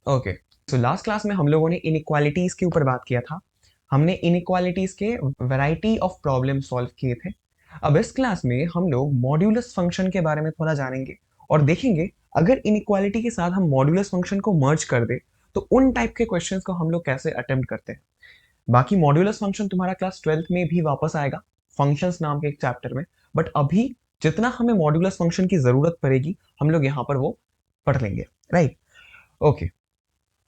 Okay, so last class में हम लोगों ने इनइक्वालिटीज के ऊपर बात किया था। हमने इनइक्वालिटीज के वैरायटी ऑफ प्रॉब्लम सॉल्व किए थे। अब इस क्लास में हम लोग मॉड्यूलस फंक्शन के बारे में थोड़ा जानेंगे और देखेंगे अगर इनइक्वालिटी के साथ हम मॉड्यूलस फंक्शन को मर्ज कर दे तो उन टाइप के क्वेश्चंस को हम लोग कैसे अटेम्प्ट करते हैं। बाकी मॉड्यूलस फंक्शन तुम्हारा क्लास 12th में भी वापस आएगा, फंक्शंस नाम के एक चैप्टर में। बट अभी जितना हमें मॉड्यूलस फंक्शन की जरूरत पड़ेगी हम लोग यहाँ पर वो पढ़ लेंगे, राइट। ओके,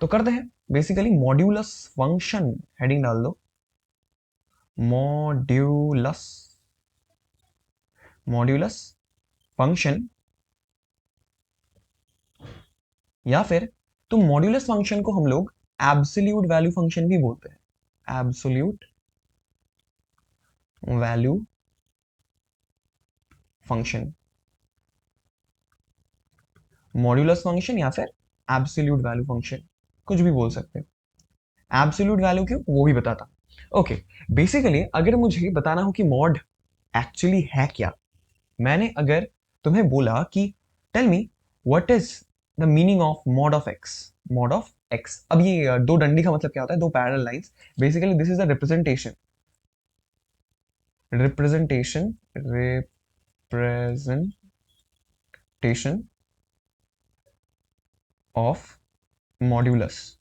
तो करते हैं बेसिकली मॉड्यूलस फंक्शन, हेडिंग डाल दो मॉड्यूलस, मॉड्यूलस फंक्शन, या फिर तो मॉड्यूलस फंक्शन को हम लोग एब्सोल्यूट वैल्यू फंक्शन भी बोलते हैं। Absolute value function, modulus function या फिर एब्सोल्यूट वैल्यू फंक्शन, कुछ भी बोल सकते हैं। एब्सोल्यूट वैल्यू क्यों, वो भी बताता। ओके, बेसिकली अगर मुझे बताना हो कि मॉड एक्चुअली है क्या, मैंने अगर तुम्हें बोला कि tell me what is the meaning of mod of X, mod of X. अब ये दो डंडी का मतलब क्या होता है, दो parallel lines. Basically this is the representation, representation representation of modulus.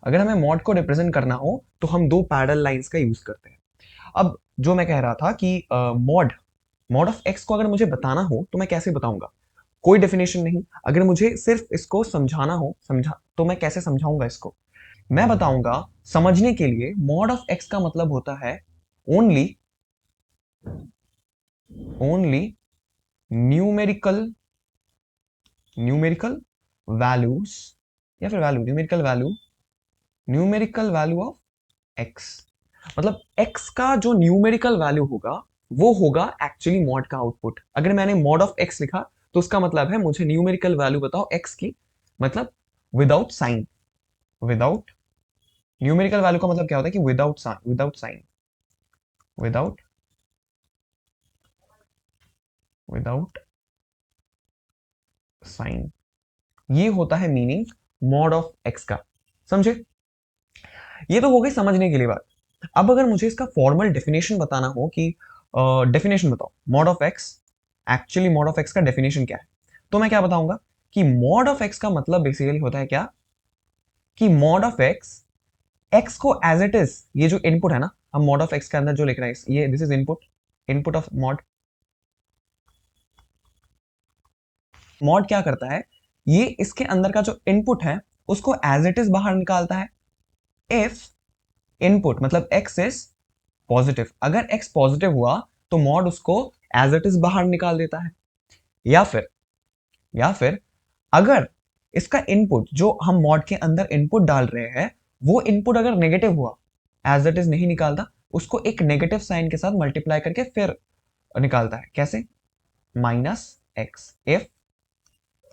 अगर हमें मॉड को रिप्रेजेंट करना हो तो हम दो पैरेलल लाइंस का यूज करते हैं। अब जो मैं कह रहा था कि मॉड, मॉड ऑफ एक्स को अगर मुझे बताना हो तो मैं कैसे बताऊंगा, कोई डेफिनेशन नहीं। अगर मुझे सिर्फ इसको समझाना हो, समझा तो मैं कैसे समझाऊंगा इसको, मैं बताऊंगा समझने के लिए मॉड ऑफ एक्स का मतलब होता है only, only numerical, numerical values, या फिर value, numerical value, numerical value of x. मतलब एक्स का जो न्यूमेरिकल वैल्यू होगा वो होगा एक्चुअली मॉड का आउटपुट। अगर मैंने मॉड ऑफ एक्स लिखा तो उसका मतलब है मुझे न्यूमेरिकल वैल्यू बताओ एक्स की, मतलब without sign, without, numerical value का मतलब क्या होता है कि without sign, without sign, without, without sign, ये होता है मीनिंग मॉड ऑफ एक्स का। समझे? ये तो हो गई समझने के लिए बात। अब अगर मुझे इसका फॉर्मल डेफिनेशन बताना हो कि डेफिनेशन बताओ mod of x, actually mod of x का डेफिनेशन क्या है, तो मैं क्या बताऊंगा कि मॉड ऑफ एक्स का मतलब बेसिकली होता है क्या, कि मॉड ऑफ एक्स, एक्स को एज इट इज, ये जो इनपुट है ना, हम मॉड ऑफ एक्स के अंदर जो लिख रहे हैं ये this is input, input of mod. Mod क्या करता है, ये इसके अंदर का जो इनपुट है उसको एज इट इज बाहर निकालता है। इफ इनपुट मतलब एक्स इज पॉजिटिव, अगर एक्स पॉजिटिव हुआ तो मॉड उसको एज इट इज बाहर निकाल देता है। या फिर, या फिर अगर इसका इनपुट जो हम मॉड के अंदर इनपुट डाल रहे हैं वो इनपुट अगर नेगेटिव हुआ, एज इट इज नहीं निकालता, उसको एक नेगेटिव साइन के साथ मल्टीप्लाई करके फिर निकालता है। कैसे? Minus x, if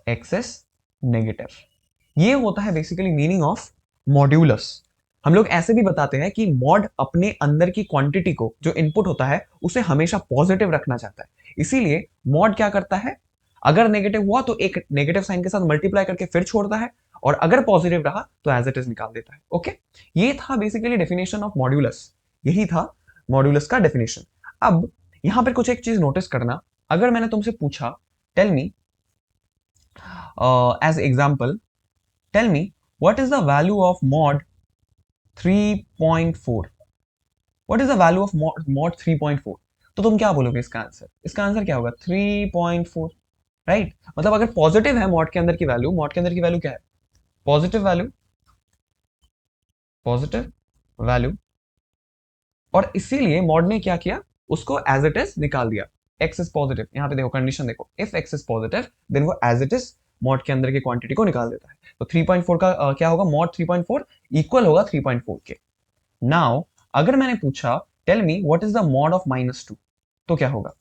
X is negative. ये होता है बेसिकली मीनिंग ऑफ मॉड्यूलस। हम लोग ऐसे भी बताते हैं कि मॉड अपने अंदर की क्वांटिटी को, जो इनपुट होता है उसे हमेशा पॉजिटिव रखना चाहता है। इसीलिए मॉड क्या करता है, अगर नेगेटिव हुआ तो एक नेगेटिव साइन के साथ मल्टीप्लाई करके फिर छोड़ता है, और अगर पॉजिटिव रहा तो एज इट इज निकाल देता है। ओके, ये था बेसिकली डेफिनेशन ऑफ मॉड्यूलस, यही था मॉड्यूलस का डेफिनेशन। अब यहां पर कुछ एक चीज नोटिस करना, अगर मैंने तुमसे पूछा tell me, as example, tell me what is the value of mod 3.4, what is the value of mod 3.4, तो तुम क्या बोलोगे इसका आंसर, इसका आंसर क्या होगा 3.4, राइट। मतलब अगर पॉजिटिव है मॉड के अंदर की वैल्यू, मॉड के अंदर की वैल्यू क्या है, पॉजिटिव वैल्यू, पॉजिटिव वैल्यू, और इसीलिए मॉड ने क्या किया, उसको एज इट इज निकाल दिया। एक्स इज पॉजिटिव, यहाँ पे देखो कंडीशन देखो, if X is positive then वो एज इट इज मॉड के अंदर की क्वांटिटी को निकाल देता है। तो 3.4 का क्या होगा, मॉड 3.4 इक्वल होगा 3.4 के। नाउ अगर मैंने पूछा tell me what is the mod of -2, तो क्या होगा,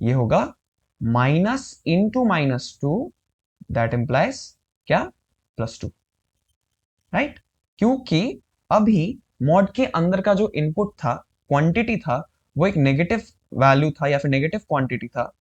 ये होगा माइनस इंटू -2, दैट इंप्लाइज क्या, +2, राइट। क्योंकि अभी मॉड के अंदर का जो इनपुट था, क्वांटिटी था, वो एक नेगेटिव वैल्यू था या फिर नेगेटिव क्वांटिटी था,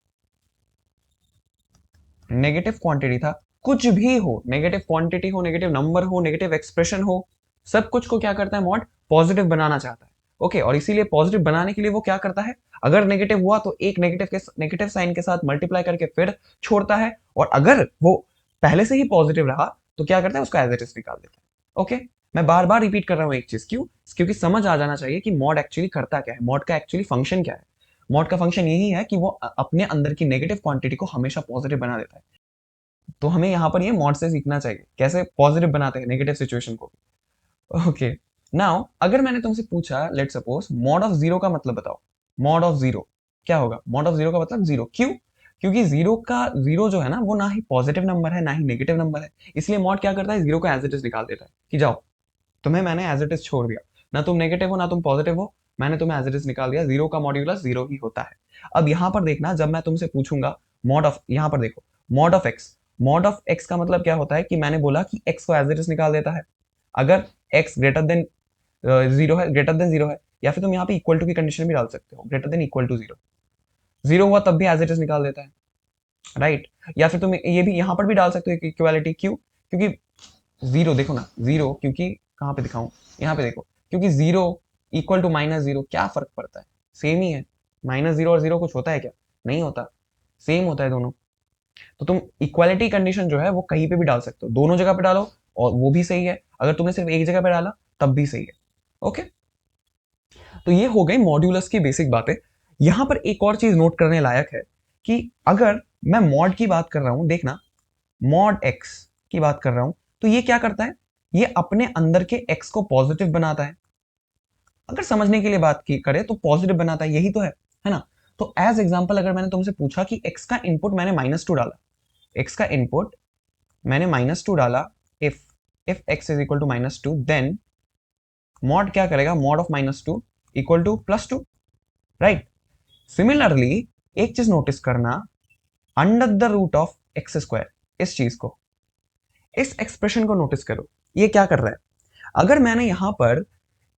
नेगेटिव क्वांटिटी था। कुछ भी हो, नेगेटिव क्वांटिटी हो, नेगेटिव नंबर हो, नेगेटिव एक्सप्रेशन हो, सब कुछ को क्या करता है मॉड, पॉजिटिव बनाना चाहता है। ओके, और इसीलिए पॉजिटिव बनाने के लिए वो क्या करता है, अगर नेगेटिव हुआ तो एक नेगेटिव साइन के साथ मल्टीप्लाई करके फिर छोड़ता है, और अगर वो पहले से ही पॉजिटिव रहा तो क्या करता है, उसको एज इट इज निकाल देता है। ओके, मैं बार बार रिपीट कर रहा हूं एक चीज, क्यों, क्योंकि समझ आ जाना चाहिए कि मॉड एक्चुअली करता क्या है, मॉड का एक्चुअली फंक्शन क्या है। मॉड का फंक्शन यही है कि वो अपने अंदर की नेगेटिव क्वांटिटी को हमेशा पॉजिटिव बना देता है। तो हमें यहाँ पर ये मॉड से सीखना चाहिए कैसे पॉजिटिव बनाते हैं नेगेटिव सिचुएशन को। ओके, नाउ अगर मैंने तुमसे पूछा, let suppose mod of zero का मतलब बताओ, मॉड ऑफ जीरो क्या होगा, मॉड ऑफ जीरो का मतलब जीरो, क्यों, क्योंकि जीरो जो है ना वो ना ही पॉजिटिव नंबर है ना ही नेगेटिव नंबर है, इसलिए मॉड क्या करता है, जीरो को एज इट इज निकाल देता है कि जाओ, तुम्हें मैंने एज इट इज छोड़ दिया, ना तुम नेगेटिव हो ना तुम पॉजिटिव हो, मैंने तुम्हें एज इट इज निकाल दिया, जीरो का मॉड्यूलस जीरो ही होता है। अब यहां पर देखना, जब मैं तुमसे पूछूंगा मॉड ऑफ, यहां पर देखो mod of X, mod of x का मतलब क्या होता है कि मैंने बोला कि एक्स को एज इट इज निकाल देता है, अगर एक्स ग्रेटर देन जीरो है, ग्रेटर देन जीरो है, या फिर तुम यहाँ पे इक्वल टू की कंडीशन भी डाल सकते हो, greater than equal to zero, zero हुआ तब भी एज इट इज निकाल देता है, राइट। या फिर तुम ये भी यहाँ पर भी डाल सकते हो इक्वालिटी, क्यों, क्योंकि जीरो देखो ना, जीरो क्योंकि कहाँ पे दिखाऊं, यहाँ पे देखो, क्योंकि zero equal to minus zero, क्या फर्क पड़ता है, सेम ही है, माइनस जीरो और जीरो कुछ होता है क्या, नहीं होता, सेम होता है दोनों। तो तुम इक्वालिटी कंडीशन जो है वो कहीं पे भी डाल सकते हो, दोनों जगह पे डालो और वो भी सही है, अगर तुमने सिर्फ एक जगह पे डाला तब भी सही है। ओके, तो ये हो गई मॉड्यूलस की बेसिक बातें। यहां पर एक और चीज नोट करने लायक है कि अगर मैं मॉड की बात कर रहा हूं, देखना मॉड एक्स की बात कर रहा हूं, तो ये क्या करता है, ये अपने अंदर के एक्स को पॉजिटिव बनाता है, अगर समझने के लिए बात की करे तो पॉजिटिव बनाता है, यही तो है ना। तो एज एग्जांपल अगर मैंने तुमसे पूछा कि एक्स का इनपुट मैंने -2 डाला, एक्स का इनपुट मैंने -2 डाला, if if X is equal to -2, then mod क्या करेगा, mod of -2 equal to +2, right. Similarly एक चीज नोटिस करना, under the root of x square, इस चीज को, इस एक्सप्रेशन को नोटिस करो, ये क्या कर रहा है, अगर मैंने यहां पर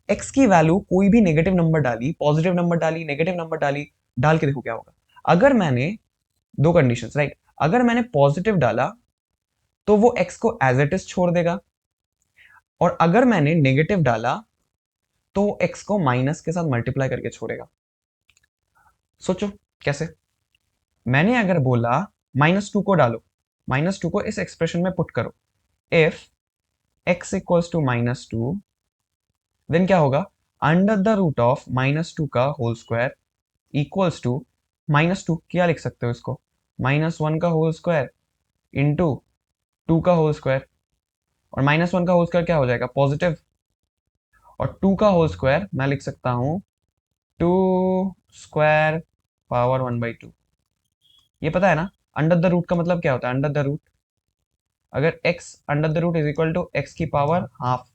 एक्स की वैल्यू कोई भी नेगेटिव नंबर डाली, पॉजिटिव नंबर डाली, नेगेटिव नंबर डाली, डाल के देखो क्या होगा, अगर मैंने दो कंडीशंस, राइट, अगर मैंने पॉजिटिव डाला तो वो एक्स को एज इट इज छोड़ देगा, और अगर मैंने नेगेटिव डाला तो एक्स को माइनस के साथ मल्टीप्लाई करके छोड़ेगा। सोचो कैसे, मैंने अगर बोला -2 को डालो, -2 को इस एक्सप्रेशन में पुट करो, if x equals to -2, then क्या होगा, अंडर द रूट ऑफ -2 का होल स्क्वायर इक्वल्स टू, -2 क्या लिख सकते हो इसको, -1 का होल स्क्वायर इंटू 2 का होल स्क्वायर, और -1 का होल स्क्वायर क्या हो जाएगा, पॉजिटिव, और 2 का होल स्क्वायर मैं लिख सकता हूं 2 स्क्वायर पावर 1/2, ये पता है ना, अंडर द रूट का मतलब क्या होता है, अंडर द रूट, अगर x under the root is equal to x की पावर हाफ,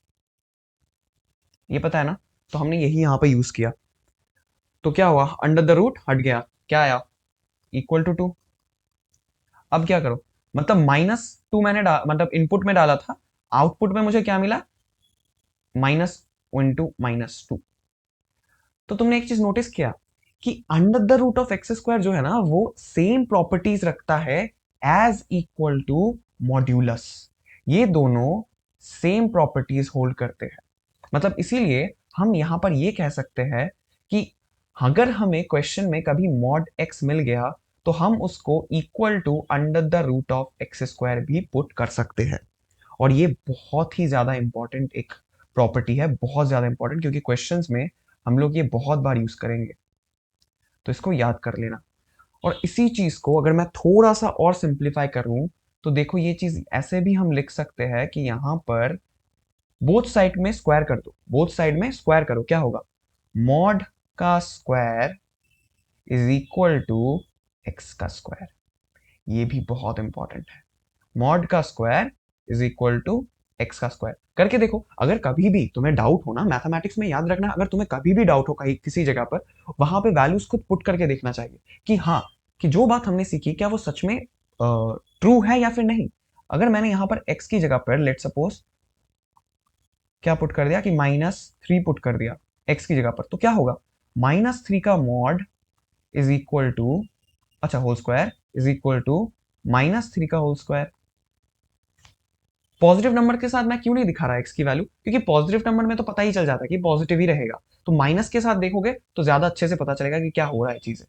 ये पता है ना, तो हमने यही यहां पे यूज किया, तो क्या हुआ, अंडर द रूट हट गया, क्या आया, इक्वल टू 2। अब क्या करो, मतलब -2 मैंने मतलब इनपुट में डाला था, आउटपुट में मुझे क्या मिला, -1 × -2। तो तुमने एक चीज नोटिस किया कि under the root of x square जो है ना वो सेम प्रॉपर्टीज रखता है एज इक्वल टू मॉड्यूलस, ये दोनों सेम प्रॉपर्टीज होल्ड करते हैं, मतलब इसीलिए हम यहां पर ये कह सकते हैं कि अगर हमें क्वेश्चन में कभी मॉड एक्स मिल गया तो हम उसको equal to under the root of x square भी पुट कर सकते हैं, और ये बहुत ही ज्यादा इंपॉर्टेंट एक प्रॉपर्टी है, बहुत ज्यादा इंपॉर्टेंट, क्योंकि क्वेश्चंस में हम लोग ये बहुत बार यूज करेंगे, तो इसको याद कर लेना। और इसी चीज को अगर मैं थोड़ा सा और सिंप्लीफाई करूं तो देखो ये चीज ऐसे भी हम लिख सकते हैं कि यहां पर बोथ साइड में स्क्वायर कर दो, बोथ साइड में स्क्वायर करो, क्या होगा, मॉड का square is equal to x का स्क्वायर, ये भी बहुत इंपॉर्टेंट है, मॉड का square is equal to x का स्क्वायर, करके देखो, अगर कभी भी तुम्हें डाउट हो ना मैथमेटिक्स में, याद रखना अगर तुम्हें कभी भी डाउट हो कहीं किसी जगह पर, वहां पे वैल्यूज खुद पुट करके देखना चाहिए कि हाँ, कि जो बात हमने सीखी क्या वो सच में ट्रू है या फिर नहीं। अगर मैंने यहां पर x की जगह पर लेट सपोज क्या पुट कर दिया कि -3 पुट कर दिया x की जगह पर, तो क्या होगा, -3 का मॉड इज इक्वल टू, अच्छा whole square is equal to -3 का होल स्क्वायर, पॉजिटिव नंबर के साथ मैं क्यों नहीं दिखा रहा एक्स की वैल्यू, क्योंकि पॉजिटिव नंबर में तो पता ही चल जाता है कि पॉजिटिव ही रहेगा, तो माइनस के साथ देखोगे तो ज्यादा अच्छे से पता चलेगा कि क्या हो रहा है चीजें।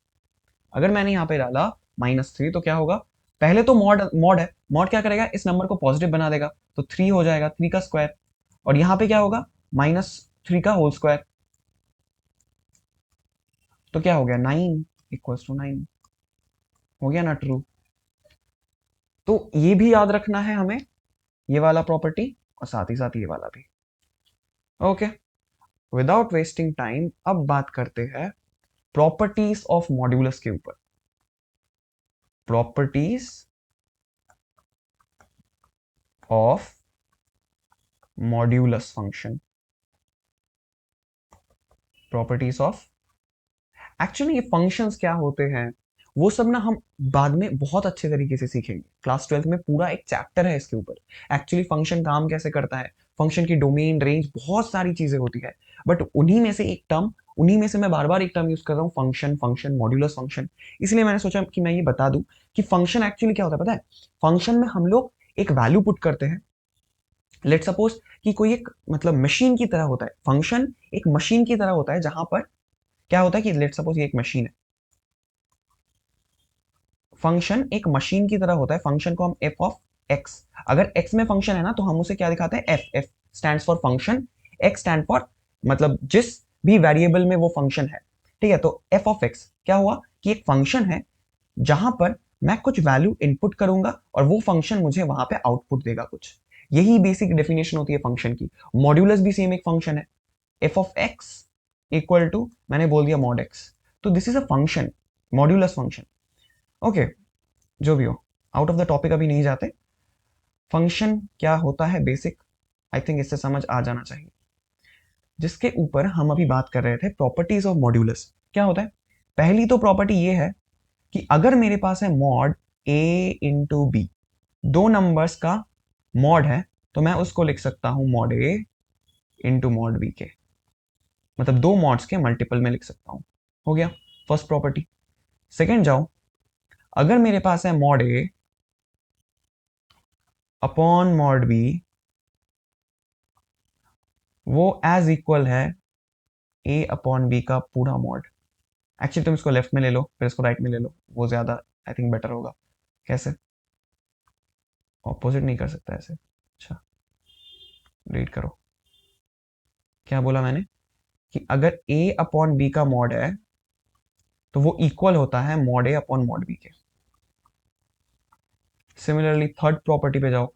अगर मैंने यहाँ पे डाला -3 तो क्या होगा, पहले तो मॉड मॉड है, मॉड क्या करेगा, इस नंबर को पॉजिटिव बना देगा, तो 3 हो जाएगा, 3 का स्क्वायर, और यहाँ पे क्या होगा, -3 का होल स्क्वायर, तो क्या हो गया 9 इक्वल्स टू 9, हो गया ना ट्रू। तो ये भी याद रखना है हमें, ये वाला प्रॉपर्टी, और साथ ही साथ ये वाला भी। ओके, विदाउट वेस्टिंग टाइम अब बात करते हैं प्रॉपर्टीज ऑफ मॉड्यूलस के ऊपर। Properties of modulus function, properties of, actually ये फंक्शंस क्या होते हैं वो सब ना हम बाद में बहुत अच्छे तरीके से सीखेंगे, क्लास 12 में पूरा एक चैप्टर है इसके ऊपर, एक्चुअली फंक्शन काम कैसे करता है, फंक्शन की डोमेन रेंज बहुत सारी चीजें होती है, बट उन्हीं में से एक टर्म, उन्हीं में से मैं बार बार एक टर्म यूज कर रहा हूँ, फंक्शन, फंक्शन मॉड्यूलस फंक्शन। इसलिए मैंने सोचा कि मैं ये बता दूं कि फंक्शन एक्चुअली क्या होता है पता है, फंक्शन में हम लोग एक वैल्यू पुट करते हैं, लेट सपोज कि कोई एक मतलब मशीन की तरह होता है, फंक्शन एक मशीन की तरह होता है, जहां पर क्या होता है कि लेट सपोज ये एक मशीन है, फंक्शन एक मशीन की तरह होता है, फंक्शन को हम एफ ऑफ एक्स, अगर एक्स में फंक्शन है ना तो हम उसे क्या दिखाते हैं, F, F stand for function, x stand for मतलब जिस भी वेरिएबल में वो फंक्शन है, ठीक है, तो एफ ऑफ एक्स क्या हुआ कि एक फंक्शन है जहां पर मैं कुछ वैल्यू इनपुट करूंगा और वो फंक्शन मुझे वहां पे आउटपुट देगा कुछ, यही बेसिक डेफिनेशन होती है फंक्शन की। मॉड्यूलस भी सेम एक फंक्शन है, F of X equal to मैंने बोल दिया मॉड एक्स, तो this is a function, modulus function. Okay, जो भी हो, आउट ऑफ द टॉपिक अभी नहीं जाते, फंक्शन क्या होता है बेसिक, आई थिंक इससे समझ आ जाना चाहिए। जिसके ऊपर हम अभी बात कर रहे थे, प्रॉपर्टीज ऑफ मॉड्यूलस क्या होता है, पहली तो प्रॉपर्टी ये है कि अगर मेरे पास है मॉड a इंटू बी, दो नंबर्स का मॉड है, तो मैं उसको लिख सकता हूं mod a into mod B के, मतलब दो मॉड्स के मल्टीपल में लिख सकता हूं, हो गया फर्स्ट प्रॉपर्टी। सेकेंड जाओ, अगर मेरे पास है mod a upon mod b, वो एज इक्वल है a अपॉन बी का पूरा मॉड। एक्चुअली तुम इसको लेफ्ट में ले लो फिर इसको राइट में ले लो, वो ज्यादा आई थिंक बेटर होगा। कैसे, ऑपोजिट नहीं कर सकता ऐसे, अच्छा रीड करो, क्या बोला मैंने कि अगर a अपॉन बी का मॉड है तो वो इक्वल होता है mod a upon mod B के। सिमिलरली थर्ड प्रॉपर्टी पे जाओ,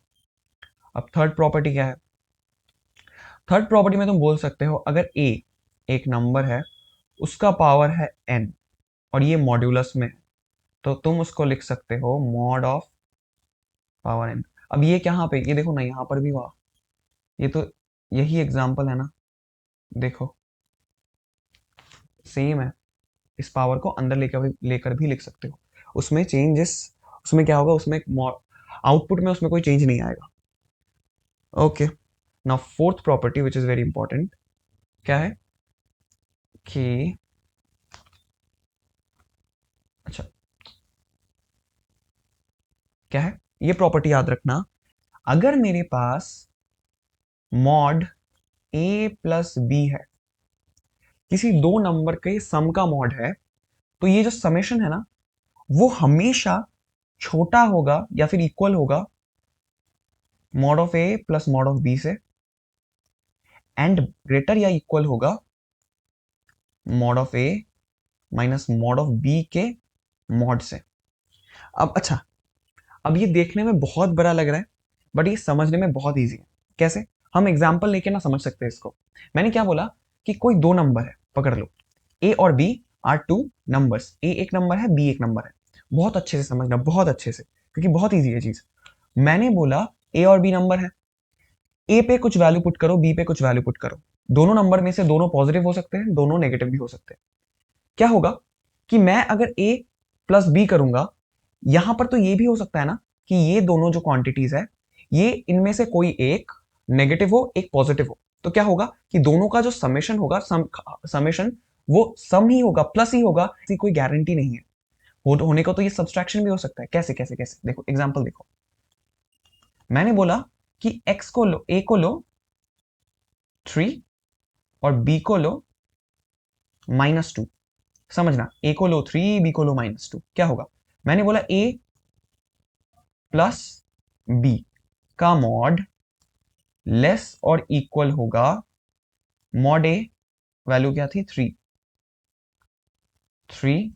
अब थर्ड प्रॉपर्टी क्या है, थर्ड प्रॉपर्टी में तुम बोल सकते हो अगर a एक नंबर है, उसका पावर है n और ये मॉड्यूलस में, तो तुम उसको लिख सकते हो मॉड ऑफ पावर n। अब ये कहाँ पे, ये देखो ना यहाँ पर भी हुआ, ये तो यही एग्जाम्पल है ना, देखो सेम है, इस पावर को अंदर लेकर भी लिख सकते हो, उसमें चेंजेस, उसमें क्या होगा, उसमें आउटपुट में उसमें कोई चेंज नहीं आएगा। Okay, now fourth property which is very important, क्या है कि, अच्छा क्या है, ये प्रॉपर्टी याद रखना, अगर मेरे पास मॉड a प्लस बी है, किसी दो नंबर के सम का मॉड है, तो ये जो समेशन है ना वो हमेशा छोटा होगा या फिर इक्वल होगा mod of a plus mod of b से, एंड ग्रेटर या इक्वल होगा mod of A minus mod of b के मॉड से। अब अच्छा, अब ये देखने में बहुत बड़ा लग रहा है बट ये समझने में बहुत ईजी है। कैसे, हम एग्जाम्पल लेके ना समझ सकते हैं इसको। मैंने क्या बोला कि कोई दो नंबर है, पकड़ लो, ए और बी आर टू नंबर्स, ए एक नंबर है बी एक नंबर है, बहुत अच्छे से समझना, बहुत अच्छे से, क्योंकि बहुत ईजी है चीज। मैंने बोला ए और बी नंबर है, ए पे कुछ वैल्यू पुट करो, बी पे कुछ वैल्यू पुट करो, दोनों नंबर में से दोनों पॉजिटिव हो सकते हैं, दोनों नेगेटिव भी हो सकते हैं। क्या होगा कि मैं अगर ए प्लस बी करूंगा, यहां पर तो ये भी हो सकता है ना कि ये दोनों जो क्वांटिटीज है, ये इनमें से कोई एक नेगेटिव हो एक पॉजिटिव हो, तो क्या होगा कि दोनों का जो समेशन होगा, समेशन वो सम ही होगा, प्लस ही होगा, इसकी कोई गारंटी नहीं है, होने को तो ये सब्सट्रैक्शन भी हो सकता है। कैसे कैसे कैसे, देखो एग्जांपल देखो, मैंने बोला कि x को लो, a को लो 3 और b को लो -2। समझना, a को लो 3, b को लो -2, क्या होगा? मैंने बोला a प्लस b का मॉड लेस और इक्वल होगा मॉड a, वैल्यू क्या थी 3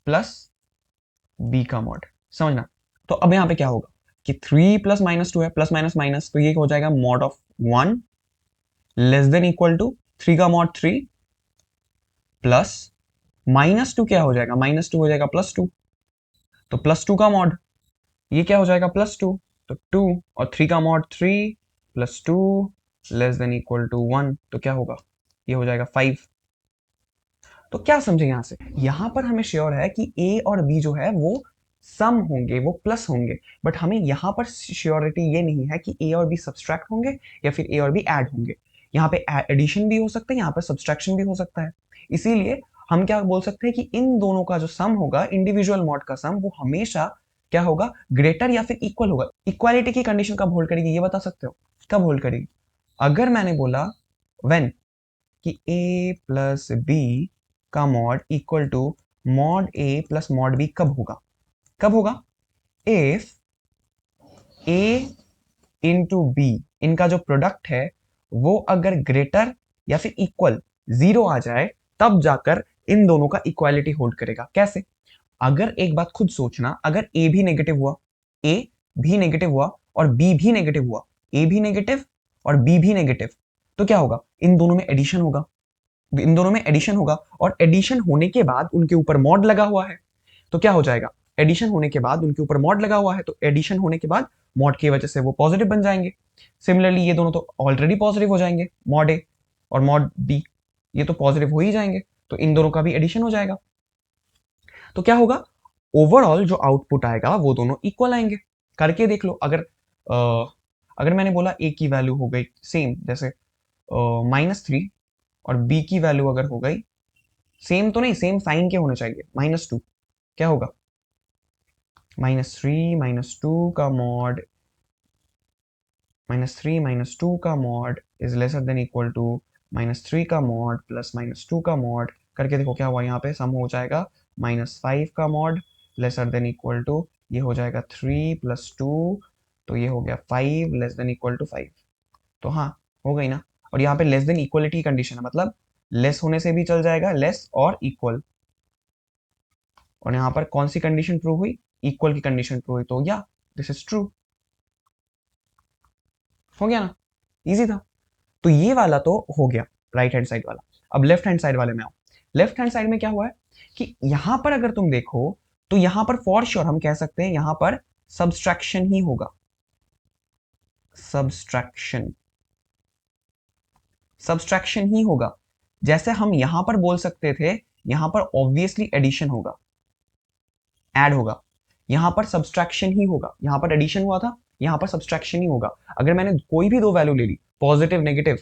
प्लस b का मॉड। समझना, तो अब यहां पे क्या होगा कि 3 प्लस -2 है, प्लस माइनस माइनस, तो ये हो जाएगा mod of 1 less than equal to 3 का मॉड 3 प्लस -2 क्या हो जाएगा, -2 हो जाएगा +2, तो +2 का मॉड, ये क्या हो जाएगा +2, तो 2 और 3 का mod 3 +2 less than equal to 1, तो क्या होगा, ये हो जाएगा 5। तो क्या समझे यहां पर हमें श्योर है कि ए और बी जो है वो सम होंगे, वो प्लस होंगे, बट हमें यहां पर श्योरिटी ये नहीं है कि ए और बी सब्सट्रैक्ट होंगे या फिर ए और बी ऐड होंगे। यहाँ पे एडिशन भी हो सकता है, यहाँ पर सब्सट्रैक्शन भी हो सकता है। इसीलिए हम क्या बोल सकते हैं कि इन दोनों का जो सम होगा, इंडिविजुअल मॉड का सम, वो हमेशा क्या होगा, ग्रेटर या फिर इक्वल होगा। इक्वालिटी की कंडीशन कब होल्ड करेगी, ये बता सकते हो कब होल्ड करेगी? अगर मैंने बोला व्हेन कि a प्लस बी का mod equal to mod a plus mod b, कब होगा? कब होगा? इफ a इंटू बी, इनका जो प्रोडक्ट है वो अगर ग्रेटर या फिर इक्वल 0 आ जाए, तब जाकर इन दोनों का इक्वालिटी होल्ड करेगा। कैसे? अगर एक बात खुद सोचना, अगर a भी नेगेटिव हुआ, a भी नेगेटिव हुआ और b भी नेगेटिव हुआ, a भी नेगेटिव और b भी नेगेटिव, तो क्या होगा, इन दोनों में एडिशन होगा, इन दोनों में एडिशन होगा, और एडिशन होने के बाद उनके ऊपर मॉड लगा हुआ है, तो क्या हो जाएगा, एडिशन होने के बाद उनके ऊपर मॉड लगा हुआ है, तो एडिशन होने के बाद मॉड की वजह से वो पॉजिटिव बन जाएंगे। सिमिलरली ये दोनों तो ऑलरेडी पॉजिटिव हो जाएंगे, मॉड ए और मॉड बी, ये तो पॉजिटिव हो ही जाएंगे, तो इन दोनों का भी एडिशन हो जाएगा। तो क्या होगा, ओवरऑल जो आउटपुट आएगा वो दोनों इक्वल आएंगे। करके देख लो, अगर मैंने बोला ए की वैल्यू हो गई सेम, जैसे -3, और बी की वैल्यू अगर हो गई सेम, तो नहीं, सेम साइन के होने चाहिए, -2, क्या होगा, -3 -2 का मॉड, -3 -2 का mod is lesser than equal to -3 का मॉड प्लस -2 का मॉड। करके देखो क्या हुआ, यहाँ पे सम हो जाएगा -5 का mod lesser than equal to, ये हो जाएगा 3 + 2, तो ये हो गया 5 लेस देन इक्वल टू 5। तो हाँ, हो गई ना। और यहाँ पे लेस देन इक्वलिटी कंडीशन है, मतलब लेस होने से भी चल जाएगा, लेस और इक्वल, और यहाँ पर कौन सी कंडीशन प्रूव हुई, इक्वल की कंडीशन प्रूव हुई, तो या दिस इज ट्रू। हो गया ना, इजी था। तो ये वाला तो हो गया, राइट हैंड साइड वाला। अब लेफ्ट हैंड साइड वाले में आओ। लेफ्ट हैंड साइड में क्या हुआ है कि यहां पर अगर तुम देखो, तो यहां पर फॉर श्योर हम कह सकते हैं यहां पर सब्सट्रैक्शन ही होगा, सब्सट्रैक्शन, सब्सट्रैक्शन ही होगा। जैसे हम यहां पर बोल सकते थे यहां पर ऑब्वियसली एडिशन होगा, ऐड होगा, यहां पर सब्सट्रैक्शन ही होगा, यहां पर एडिशन हुआ था, यहां पर सब्सट्रैक्शन ही होगा। अगर मैंने कोई भी दो वैल्यू ले ली, पॉजिटिव नेगेटिव,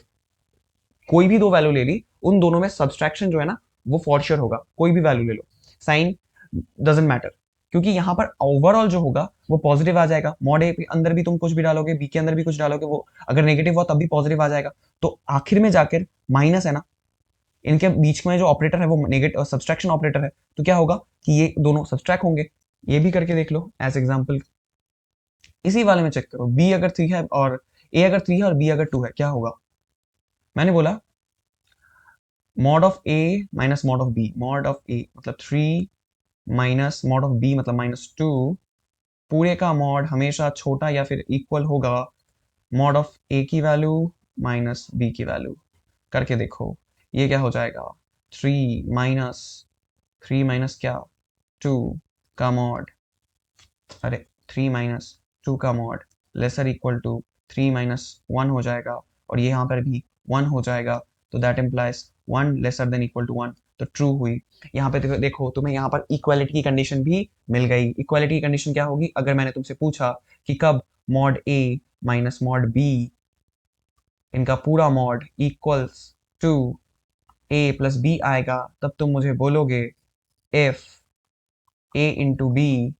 कोई भी दो वैल्यू ले ली, उन दोनों में सब्सट्रैक्शन जो है ना वो फॉर श्योर होगा, कोई भी वैल्यू ले लो, साइन डजंट मैटर, क्योंकि यहां पर ओवरऑल जो होगा वो पॉजिटिव आ जाएगा। मॉड ए के अंदर भी तुम कुछ भी डालोगे, बी के अंदर भी कुछ डालोगे, वो अगर नेगेटिव हुआ तब भी पॉजिटिव आ जाएगा। तो आखिर में जाकर माइनस है ना, इनके बीच में जो ऑपरेटर है वो नेगेटिव सब्सट्रैक्शन ऑपरेटर है, तो क्या होगा कि ये दोनों सब्सट्रैक्ट होंगे। ये भी करके देख लो एज एग्जांपल। इसी वाले में चेक करो, बी अगर 3 है और ए अगर 3 है और बी अगर 2 है, क्या होगा? मैंने बोला mod of A minus mod of B, mod of A मतलब 3 माइनस मॉड ऑफ बी मतलब -2, पूरे का मॉड हमेशा छोटा या फिर इक्वल होगा मॉड ऑफ ए की वैल्यू माइनस बी की वैल्यू। करके देखो ये क्या हो जाएगा, 3 माइनस क्या, 2 का मॉड, अरे 3 - 2 का मॉड लेसर इक्वल टू 3 - 1 हो जाएगा, और ये यहाँ पर भी 1 हो जाएगा, तो that implies 1 lesser than equal to 1, तो ट्रू हुई। यहाँ पे देखो तुम्हें यहाँ पर इक्वालिटी की कंडीशन भी मिल गई। इक्वालिटी की कंडीशन क्या होगी, अगर मैंने तुमसे पूछा कि कब mod a minus mod b, इनका पूरा mod equals to a plus b आएगा, तब तुम मुझे बोलोगे if a into b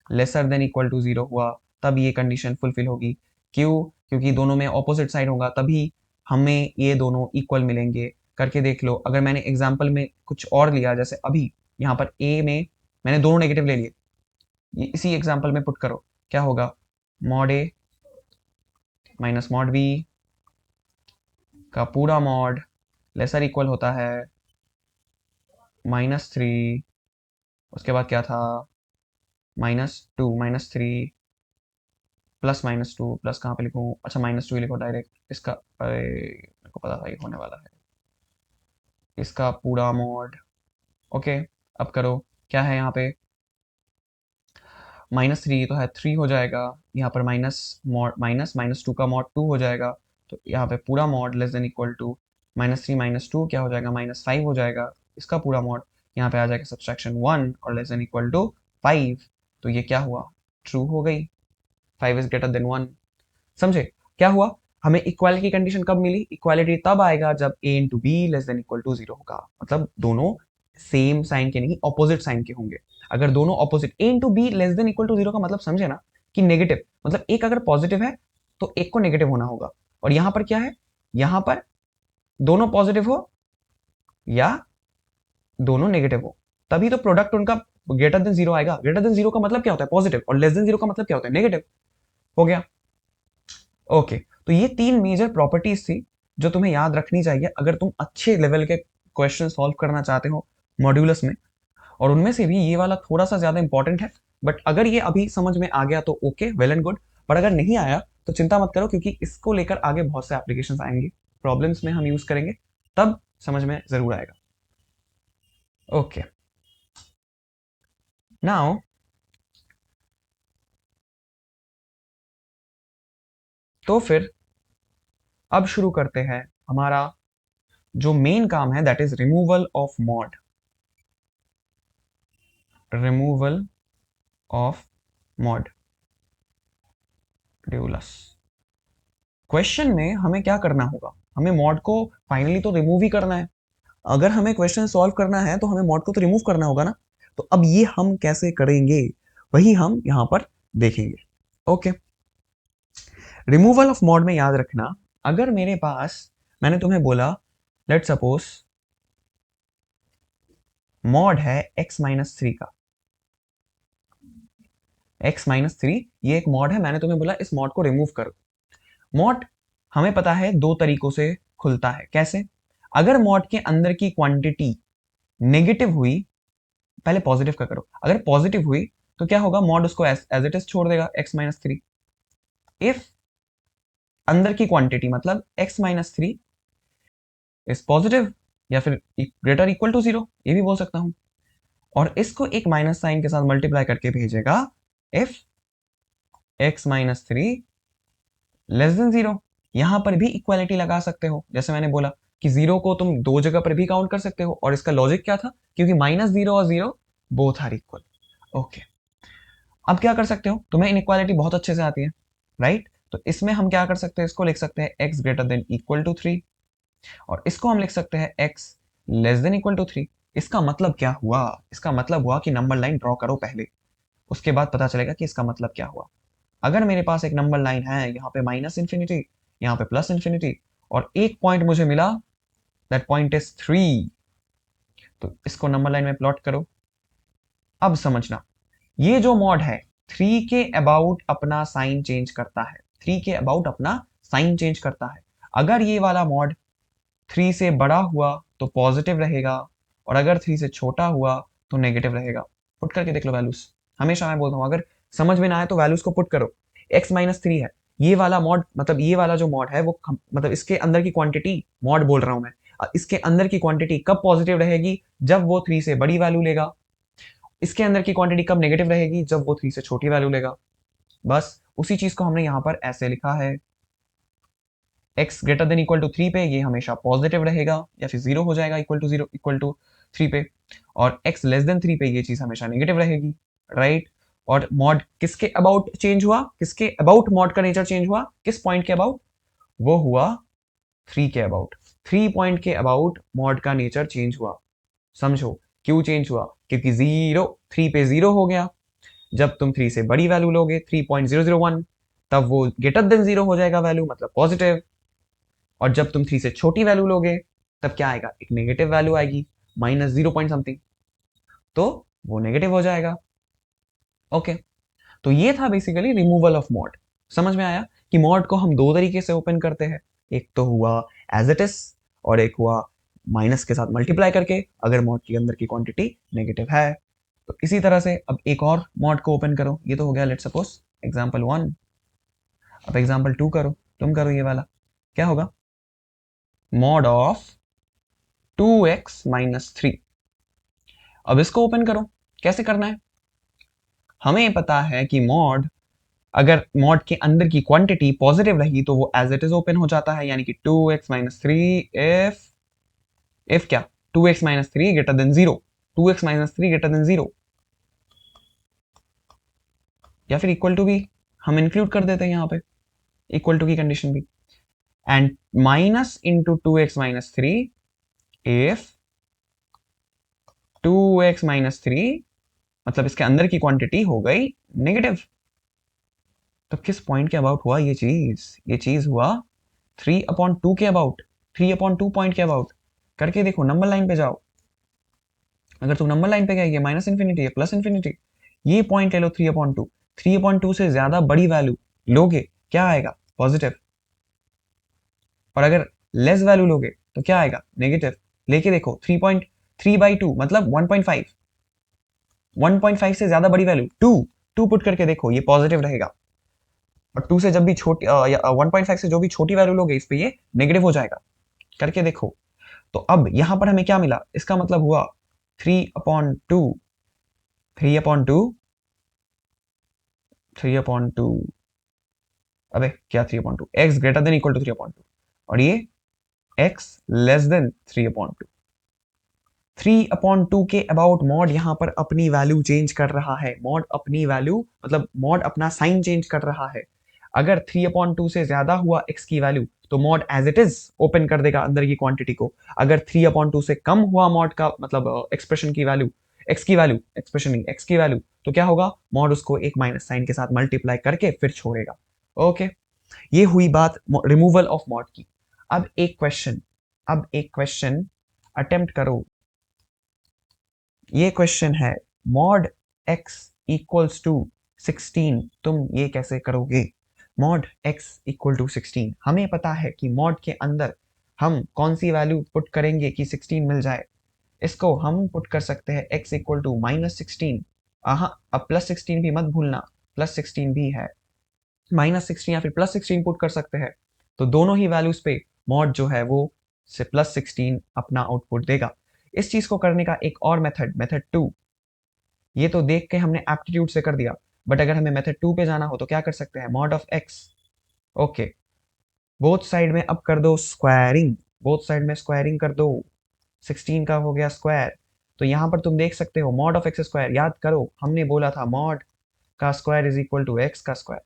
lesser than equal to 0 हुआ, तब ये कंडीशन फुलफिल होगी। क्यों? क्योंकि दोनों में ऑपोजिट साइड होगा, तभी हमें ये दोनों इक्वल मिलेंगे। करके देख लो, अगर मैंने एग्जाम्पल में कुछ और लिया, जैसे अभी यहाँ पर ए में मैंने दोनों नेगेटिव ले लिए, इसी एग्जाम्पल में पुट करो, क्या होगा? Mod a minus mod B का पूरा मॉड लेसर इक्वल होता है -3, उसके बाद क्या था? -2 -3 +-2 प्लस कहाँ पे लिखूँ? अच्छा -2 ही लिखो डायरेक्ट। इसका, अरे मेरे को पता था ये होने वाला है, इसका पूरा मॉड। ओके, अब करो, क्या है यहाँ पे? -3 तो है 3 हो जाएगा, यहाँ पर -2 का मॉड 2 हो जाएगा, तो यहाँ पे पूरा mod less than equal to -3 -2 क्या हो जाएगा? -5 हो जाएगा, इसका पूरा मॉड। यहाँ पे आ जाएगा सब्सट्रैक्शन 1 और लेस देन इक्वल टू 5, तो ये क्या हुआ? ट्रू हो गई, 5 इज ग्रेटर देन 1। समझे क्या हुआ? हमें इक्वालिटी की कंडीशन कब मिली? इक्वालिटी तब आएगा जब a into b less than equal to 0 होगा, मतलब दोनों सेम साइन के नहीं, ऑपोजिट साइन के होंगे। अगर दोनों opposite, a into b less than equal to 0 का मतलब समझे ना, कि नेगेटिव, मतलब एक अगर पॉजिटिव है तो एक को नेगेटिव होना होगा, और यहां पर क्या है? यहां पर दोनों पॉजिटिव हो या दोनों नेगेटिव हो, तभी तो प्रोडक्ट उनका ग्रेटर देन 0 आएगा। ग्रेटर देन 0 का मतलब क्या होता है? पॉजिटिव, और लेस देन 0 का मतलब क्या होता है? नेगेटिव। हो गया। ओके, तो ये 3 मेजर प्रॉपर्टीज थी जो तुम्हें याद रखनी चाहिए अगर तुम अच्छे लेवल के क्वेश्चन सॉल्व करना चाहते हो मॉड्यूलस में, और उनमें से भी ये वाला थोड़ा सा ज्यादा इंपॉर्टेंट है। बट अगर ये अभी समझ में आ गया तो ओके, वेल एंड गुड। पर अगर नहीं आया तो चिंता मत करो, क्योंकि इसको लेकर आगे बहुत से एप्लीकेशंस आएंगे, प्रॉब्लम्स में हम यूज करेंगे, तब समझ में जरूर आएगा। ओके, नाउ तो फिर अब शुरू करते हैं हमारा जो मेन काम है, that is removal of mod. Removal of modulus. Question में हमें क्या करना होगा? हमें मॉड को फाइनली तो रिमूव ही करना है। अगर हमें क्वेश्चन सॉल्व करना है तो हमें मॉड को तो रिमूव करना होगा ना। तो अब ये हम कैसे करेंगे, वही हम यहां पर देखेंगे। ओके, रिमूवल ऑफ मॉड में याद रखना, अगर मेरे पास, मैंने तुम्हें बोला लेट सपोज मॉड है x-3 का, x-3 ये एक मॉड है, मैंने तुम्हें बोला इस मॉड को रिमूव करो। मॉड हमें पता है दो तरीकों से खुलता है। कैसे? अगर मॉड के अंदर की क्वांटिटी नेगेटिव हुई, पहले पॉजिटिव का करो, अगर पॉजिटिव हुई तो क्या होगा? मॉड उसको एज इट इज छोड़ देगा, x-3। इफ अंदर की क्वांटिटी मतलब x-3 इज पॉजिटिव, या फिर ग्रेटर इक्वल टू 0, ये भी बोल सकता हूं, और इसको एक माइनस साइन के साथ मल्टीप्लाई करके भेजेगा इफ x-3 लेस देन 0। यहां पर भी इक्वालिटी लगा सकते हो, जैसे मैंने बोला कि 0 को तुम दो जगह पर भी काउंट कर सकते हो, और इसका लॉजिक क्या था? क्योंकि -0 और 0 बोथ आर इक्वल। ओके, अब क्या कर सकते हो? तुम्हें इनइक्वालिटी बहुत अच्छे से आती है, राइट? तो इसमें हम क्या कर सकते हैं? इसको लिख सकते हैं x greater than equal to 3, और इसको हम लिख सकते हैं x less than equal to 3। इसका मतलब क्या हुआ? इसका मतलब हुआ कि नंबर लाइन ड्रॉ करो पहले, उसके बाद पता चलेगा कि इसका मतलब क्या हुआ। अगर मेरे पास एक नंबर लाइन है, यहाँ पे -∞, यहाँ पे +∞, और एक पॉइंट मुझे मिला, दैट पॉइंट इज 3, तो इसको नंबर लाइन में प्लॉट करो। अब समझना, ये जो मॉड है 3 के अबाउट अपना साइन चेंज करता है, 3 के अबाउट अपना साइन चेंज करता है। अगर ये वाला मॉड 3 से बड़ा हुआ तो पॉजिटिव रहेगा, और अगर 3 से छोटा हुआ तो नेगेटिव रहेगा। पुट करके देख लो वैल्यूज। हमेशा मैं बोलता हूं, अगर समझ में ना आए तो वैल्यूज को पुट करो। x-3 है ये वाला मॉड, मतलब ये वाला जो मॉड है वो मतलब इसके अंदर की क्वांटिटी, मॉड बोल रहा हूं मैं, इसके अंदर की क्वांटिटी कब पॉजिटिव रहेगी? जब वो 3 से बड़ी वैल्यू लेगा। इसके अंदर की क्वांटिटी कब नेगेटिव रहेगी? जब वो 3 से छोटी वैल्यू लेगा। बस उसी चीज को हमने यहां पर ऐसे लिखा है, x greater than equal to 3 पे ये हमेशा पॉजिटिव रहेगा, या फिर 0 हो जाएगा इक्वल टू 0 इक्वल टू 3 पे, और x लेस देन 3 पे ये चीज हमेशा नेगेटिव रहेगी, राइट? और मॉड किसके अबाउट चेंज हुआ? किसके अबाउट मॉड का नेचर चेंज हुआ? किस पॉइंट के अबाउट? वो हुआ 3 के अबाउट। 3 पॉइंट के अबाउट मॉड का नेचर चेंज हुआ। समझो क्यों चेंज हुआ? क्योंकि 0 3 पे 0 हो गया, जब तुम 3 से बड़ी वैल्यू लोगे 3.001, तब वो ग्रेटर देन 0 हो जाएगा वैल्यू, मतलब पॉजिटिव। और जब तुम 3 से छोटी वैल्यू लोगे तब क्या आएगा, एक नेगेटिव वैल्यू आएगी, माइनस 0 पॉइंट समथिंग, तो वो नेगेटिव हो जाएगा। ओके, तो ये था बेसिकली रिमूवल ऑफ मॉड। समझ में आया कि मॉड को हम दो तरीके से ओपन करते हैं, एक तो हुआ एज इट इज और एक हुआ माइनस के साथ मल्टीप्लाई करके, अगर मॉड के अंदर की क्वांटिटी नेगेटिव है। तो इसी तरह से अब एक और मॉड को ओपन करो, ये तो हो गया लेट्स सपोज एग्जांपल 1। अब एग्जांपल 2 करो, तुम करो ये वाला, क्या होगा, मॉड ऑफ 2x-3। अब इसको ओपन करो, कैसे करना है, हमें पता है कि मॉड, अगर मॉड के अंदर की क्वांटिटी पॉजिटिव रही तो वो एज इट इज ओपन हो जाता है, यानी कि 2x-3 इफ क्या, 2x-3 greater than 0, 2x-3 greater than 0, या फिर इक्वल टू भी हम इंक्लूड कर देते हैं यहाँ पे, इक्वल टू की कंडीशन भी, and minus into 2x-3 if 2x-3 मतलब इसके अंदर की क्वांटिटी हो गई नेगेटिव। तो किस पॉइंट के अबाउट हुआ ये चीज, ये चीज हुआ 3/2 के अबाउट, 3/2 पॉइंट के अबाउट। करके देखो, नंबर लाइन पे जाओ, अगर तुम नंबर लाइन पे गए, ये माइनस इन्फिनिटी है प्लस इन्फिनिटी, ये पॉइंट ले लो 3/2, 3/2 से ज्यादा बड़ी वैल्यू लोगे क्या आएगा, पॉजिटिव। और अगर लेस वैल्यू लोगे तो क्या आएगा, नेगेटिव। लेके देखो 3.3/2 मतलब 1.5, 1.5 से ज्यादा बड़ी वैल्यू 2 पुट करके देखो, ये पॉजिटिव रहेगा। और 2 से जब भी छोटी 1.5 से जो भी छोटी वैल्यू लोगे इस पे ये नेगेटिव हो जाएगा। करके देखो, तो अब यहां पर हमें क्या मिला, इसका मतलब हुआ 3/2, 3/2, 3/2, अबे क्या 3/2, x greater than equal to 3/2, और ये x लेस देन 3/2। 3/2 के अबाउट मॉड यहां पर अपनी वैल्यू चेंज कर रहा है, मॉड अपनी वैल्यू मतलब मॉड अपना साइन चेंज कर रहा है। अगर 3/2 से ज्यादा हुआ x की वैल्यू तो mod as it is open कर देगा अंदर की क्वांटिटी को। अगर 3/2 से कम हुआ मॉड का मतलब एक्सप्रेशन की वैल्यू, x की वैल्यू, एक्सप्रेशन नहीं x की वैल्यू, तो क्या होगा, मॉड उसको एक माइनस साइन के साथ मल्टीप्लाई करके फिर छोड़ेगा। ओके, ये हुई बात रिमूवल ऑफ मॉड की। अब एक क्वेश्चन अटेम्प्ट करो। ये क्वेश्चन है, मॉड x इक्वल्स टू 16, तुम ये कैसे करोगे। मॉड x इक्वल टू 16, हमें पता है कि मॉड के अंदर हम कौन सी वैल्यू पुट करेंगे कि 16 मिल जाए। इसको हम पुट कर सकते हैं x इक्वल टू -16, अब +16 भी मत भूलना, +16 भी है, -16 या फिर +16 पुट कर सकते हैं। तो दोनों ही वैल्यूज पे मॉड जो है वो से +16 अपना आउटपुट देगा। इस चीज को करने का एक और मेथड 2, ये तो देख के हमने एप्टीट्यूड से कर दिया, बट अगर हमें मेथड 2 पे जाना हो तो क्या कर सकते हैं, mod of x। Okay, both side में अब कर दो स्क्वायरिंग, बोथ साइड में स्क्वायरिंग कर दो, 16 का हो गया स्क्वायर। तो यहां पर तुम देख सकते हो मॉड ऑफ एक्स स्क्वायर, याद करो हमने बोला था मॉड का square is equal to x का स्क्वायर,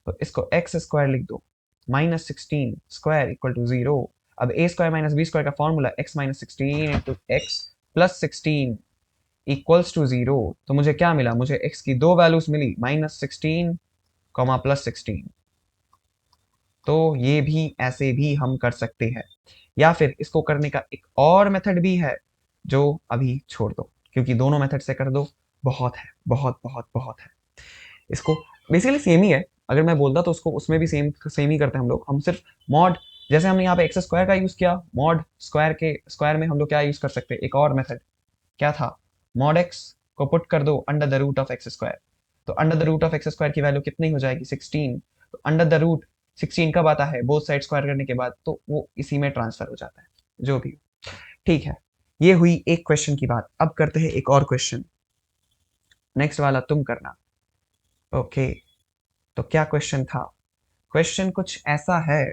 तो इसको एक्स स्क्वायर लिख दो, -16 स्क्वायर इक्वल टू 0। अब a square minus b square का formula x-16 into x plus 16 equals to 0। तो मुझे क्या मिला, मुझे x की दो वैल्यूज मिली, -16 +16। तो ये भी ऐसे भी हम कर सकते हैं, या फिर इसको करने का एक और मेथड भी है जो अभी छोड़ दो, क्योंकि दोनों मेथड से कर दो बहुत है, बहुत बहुत बहुत है। इसको बेसिकली सेम ही है, अगर मैं बोलता तो उसको उसमें भी सेम सेम ही करते हैं हम लोग। हम सिर्फ मॉड, जैसे हमने यहाँ पे एक्स स्क्वायर का यूज किया, मॉड स्क्वायर के स्क्वायर में हम लोग क्या यूज कर सकते हैं, एक और मेथड क्या था, मॉड एक्स को पुट कर दो under the root of x square. तो under the root of x square की वैल्यू कितनी हो जाएगी, 16। तो अंडर द रूट 16 कब आता है, बोथ साइड स्क्वायर करने के बाद, तो वो इसी में ट्रांसफर हो जाता है, जो भी। ठीक है, ये हुई एक क्वेश्चन की बात। अब करते हैं एक और क्वेश्चन, नेक्स्ट वाला तुम करना। ओके, तो क्या क्वेश्चन था, क्वेश्चन कुछ ऐसा है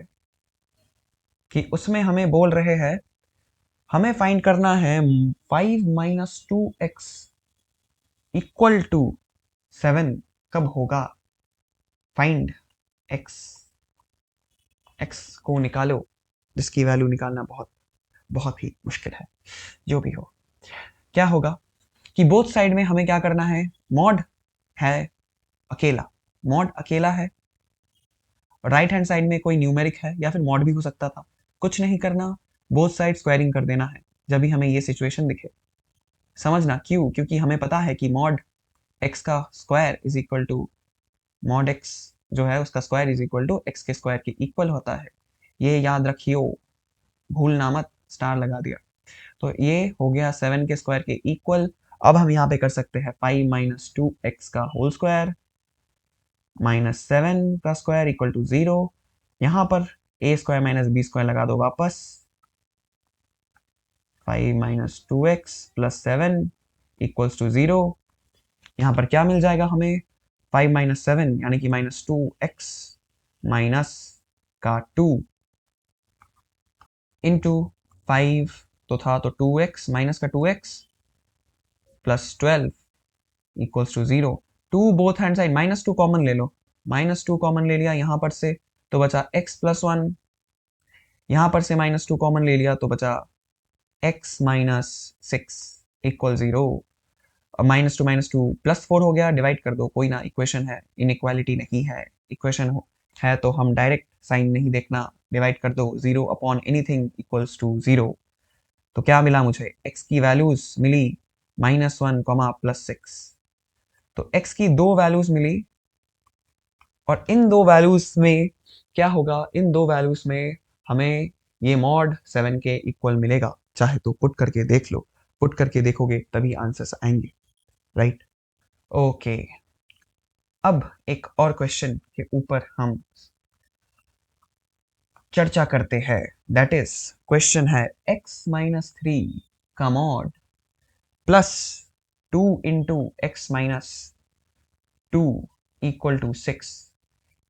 कि उसमें हमें बोल रहे हैं, हमें फाइंड करना है 5 - 2x इक्वल टू 7 कब होगा। फाइंड x, x को निकालो, जिसकी वैल्यू निकालना बहुत बहुत ही मुश्किल है, जो भी हो। क्या होगा कि बोथ साइड में हमें क्या करना है, मॉड है अकेला, मॉड अकेला है, राइट हैंड साइड में कोई न्यूमेरिक है या फिर मॉड भी हो सकता था। कुछ नहीं करना, बोथ साइड स्क्वायरिंग कर देना है जब भी हमें ये सिचुएशन दिखे। समझना क्यों? क्योंकि हमें पता है कि मॉड एक्स का square is equal to mod x जो है उसका square is equal to x के स्क्वायर के इक्वल होता है। ये याद रखियो, भूलना मत, स्टार लगा दिया। तो ये हो गया 7 के स्क्वायर के इक्वल। अब हम यहाँ पे कर सकते हैं 5 माइनस 2x का होल स्क्वायर माइनस 7 का स्क्वायर इक्वल टू 0। यहाँ पर a square minus b square लगा दो वापस। 5 minus 2x plus 7 equals to 0। यहाँ पर क्या मिल जाएगा हमें? 5 माइनस 7 यानी कि माइनस 2x माइनस का 2 इंटू 5 तो था तो 2x माइनस का 2x plus 12 equals to 0। 2 both hand side minus 2 common ले लो, माइनस 2 कॉमन ले लिया यहाँ पर से तो बचा x प्लस 1। यहाँ पर से माइनस 2 कॉमन ले लिया तो बचा x minus 6 equal 0। Minus two plus 4 हो गया, डिवाइड कर दो, कोई ना, इक्वेशन है, इनइक्वालिटी नहीं है। इक्वेशन है तो हम डायरेक्ट साइन नहीं देखना, डिवाइड कर दो, 0 अपॉन एनीथिंग इक्वल्स टू 0। तो क्या मिला मुझे? x की वैल्यूज मिली -1 +6। तो x की दो वैल्यूज मिली और इन दो वैल्यूज में क्या होगा? इन दो वैल्यूज में हमें ये मॉड 7 के इक्वल मिलेगा। चाहे तो पुट करके देख लो, पुट करके देखोगे तभी आंसर्स आएंगे, राइट? ओके, अब एक और क्वेश्चन के ऊपर हम चर्चा करते हैं। दैट इज क्वेश्चन है x माइनस 3 का mod plus 2 into x minus 2 equal to 6।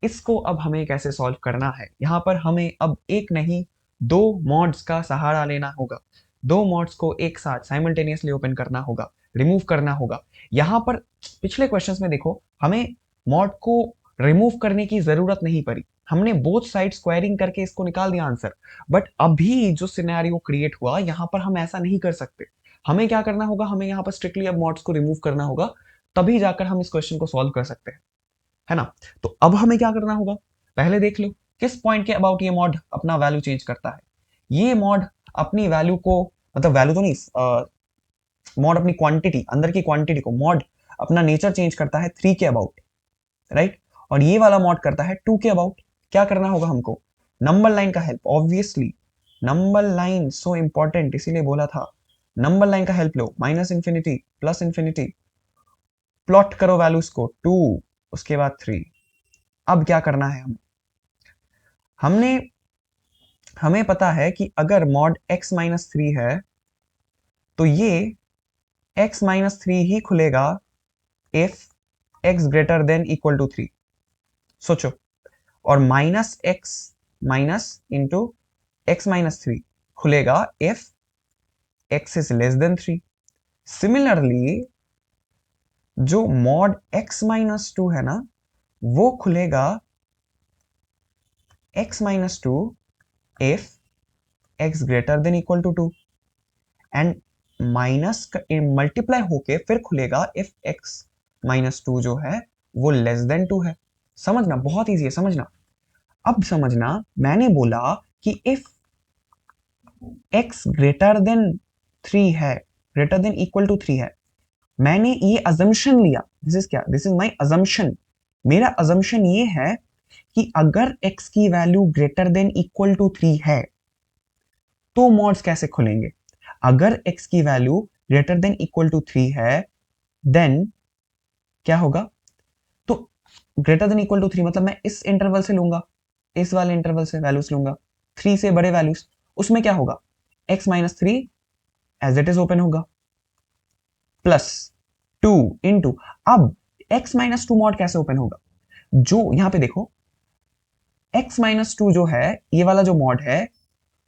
इसको अब हमें कैसे सॉल्व करना है? यहां पर हमें अब एक नहीं दो मॉड्स का सहारा लेना होगा। दो मॉड्स को एक साथ साइमल्टेनियसली ओपन करना होगा, रिमूव करना होगा। यहां पर पिछले क्वेश्चंस में देखो हमें मॉड को रिमूव करने की जरूरत नहीं पड़ी, हमने बोथ साइड स्क्वायरिंग करके इसको निकाल दिया आंसर। बट अभी जो सिनेरियो क्रिएट हुआ यहां पर हम ऐसा नहीं कर सकते। हमें क्या करना होगा? हमें यहां पर स्ट्रिक्टली अब मॉड्स को रिमूव करना होगा, तभी जाकर हम इस क्वेश्चन को सॉल्व कर सकते हैं, है ना? तो अब हमें क्या करना होगा? पहले देख लो किस पॉइंट के अबाउट ये मॉड अपना वैल्यू चेंज करता है। ये मॉड अपनी वैल्यू को, मतलब वैल्यू तो नहीं, मॉड अपनी क्वांटिटी, अंदर की क्वांटिटी को, मॉड अपना नेचर चेंज करता है 3 के अबाउट, राइट? और ये वाला मॉड करता है 2 के अबाउट। क्या करना होगा हमको? नंबर लाइन का help, obviously number line so important, इसीलिए बोला था नंबर लाइन का हेल्प लो। Minus infinity plus infinity, plot करो वैल्यूज को, 2 उसके बाद 3। अब क्या करना है? हमने हमें पता है कि अगर मॉड x माइनस 3 है तो ये x माइनस 3 ही खुलेगा if x greater than equal to 3। सोचो, और minus x minus into x minus 3 खुलेगा if x is less than 3। Similarly जो मॉड x माइनस 2 है ना, वो खुलेगा x minus 2 if x greater than equal to 2, and minus multiply होके फिर खुलेगा इफ x माइनस 2 जो है वो लेस देन 2 है। समझना, बहुत इजी है समझना। अब समझना, मैंने बोला कि इफ x ग्रेटर देन 3 है, ग्रेटर देन इक्वल टू 3 है, मैंने ये अजम्पशन लिया, दिस इज क्या, दिस इज माय अजम्पशन। मेरा अजम्पशन ये है कि अगर x की value greater than equal to 3 है तो मॉड्स कैसे खुलेंगे? अगर x की value greater than equal to 3 है देन क्या होगा? तो ग्रेटर देन इक्वल टू 3 मतलब मैं इस इंटरवल से लूंगा, इस वाले इंटरवल से वैल्यूज लूंगा, 3 से बड़े वैल्यूज, उसमें क्या होगा? x minus 3 as it is open होगा प्लस 2 इंटू, अब x माइनस 2 मॉड कैसे ओपन होगा? जो यहां पे देखो x माइनस 2 जो है, ये वाला जो मॉड है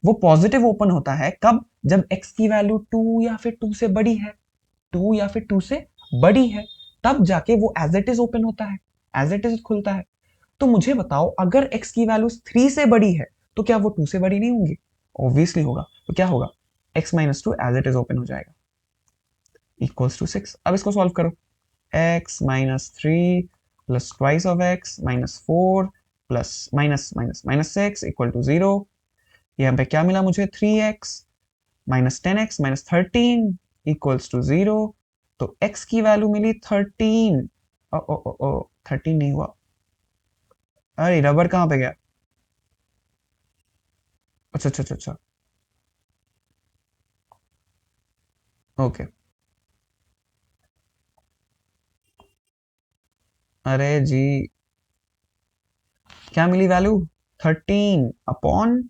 वो पॉजिटिव ओपन होता है कब? जब x की वैल्यू 2 या फिर 2 से बड़ी है, 2 या फिर 2 से बड़ी है, तब जाके वो एज इट इज ओपन होता है, एज इट इज खुलता है। तो मुझे बताओ अगर x की वैल्यू 3 से बड़ी है तो क्या वो 2 से बड़ी नहीं होंगी? ऑब्वियसली होगा। तो क्या होगा? x minus 2 as it is open हो जाएगा इक्वल्स टू 6। अब इसको सॉल्व करो, x minus 3 plus twice of x minus 4 plus minus minus minus 6 equal to 0। यहाँ पे क्या मिला मुझे, 3x minus 10x minus 13 equals to 0। तो x की वैल्यू मिली 13। ओ ओ ओ ओ 13 नहीं हुआ, अरे रबर कहाँ पे गया? अच्छा अच्छा अच्छा अच्छा, ओके। अरे जी, क्या मिली वैल्यू? 13/3।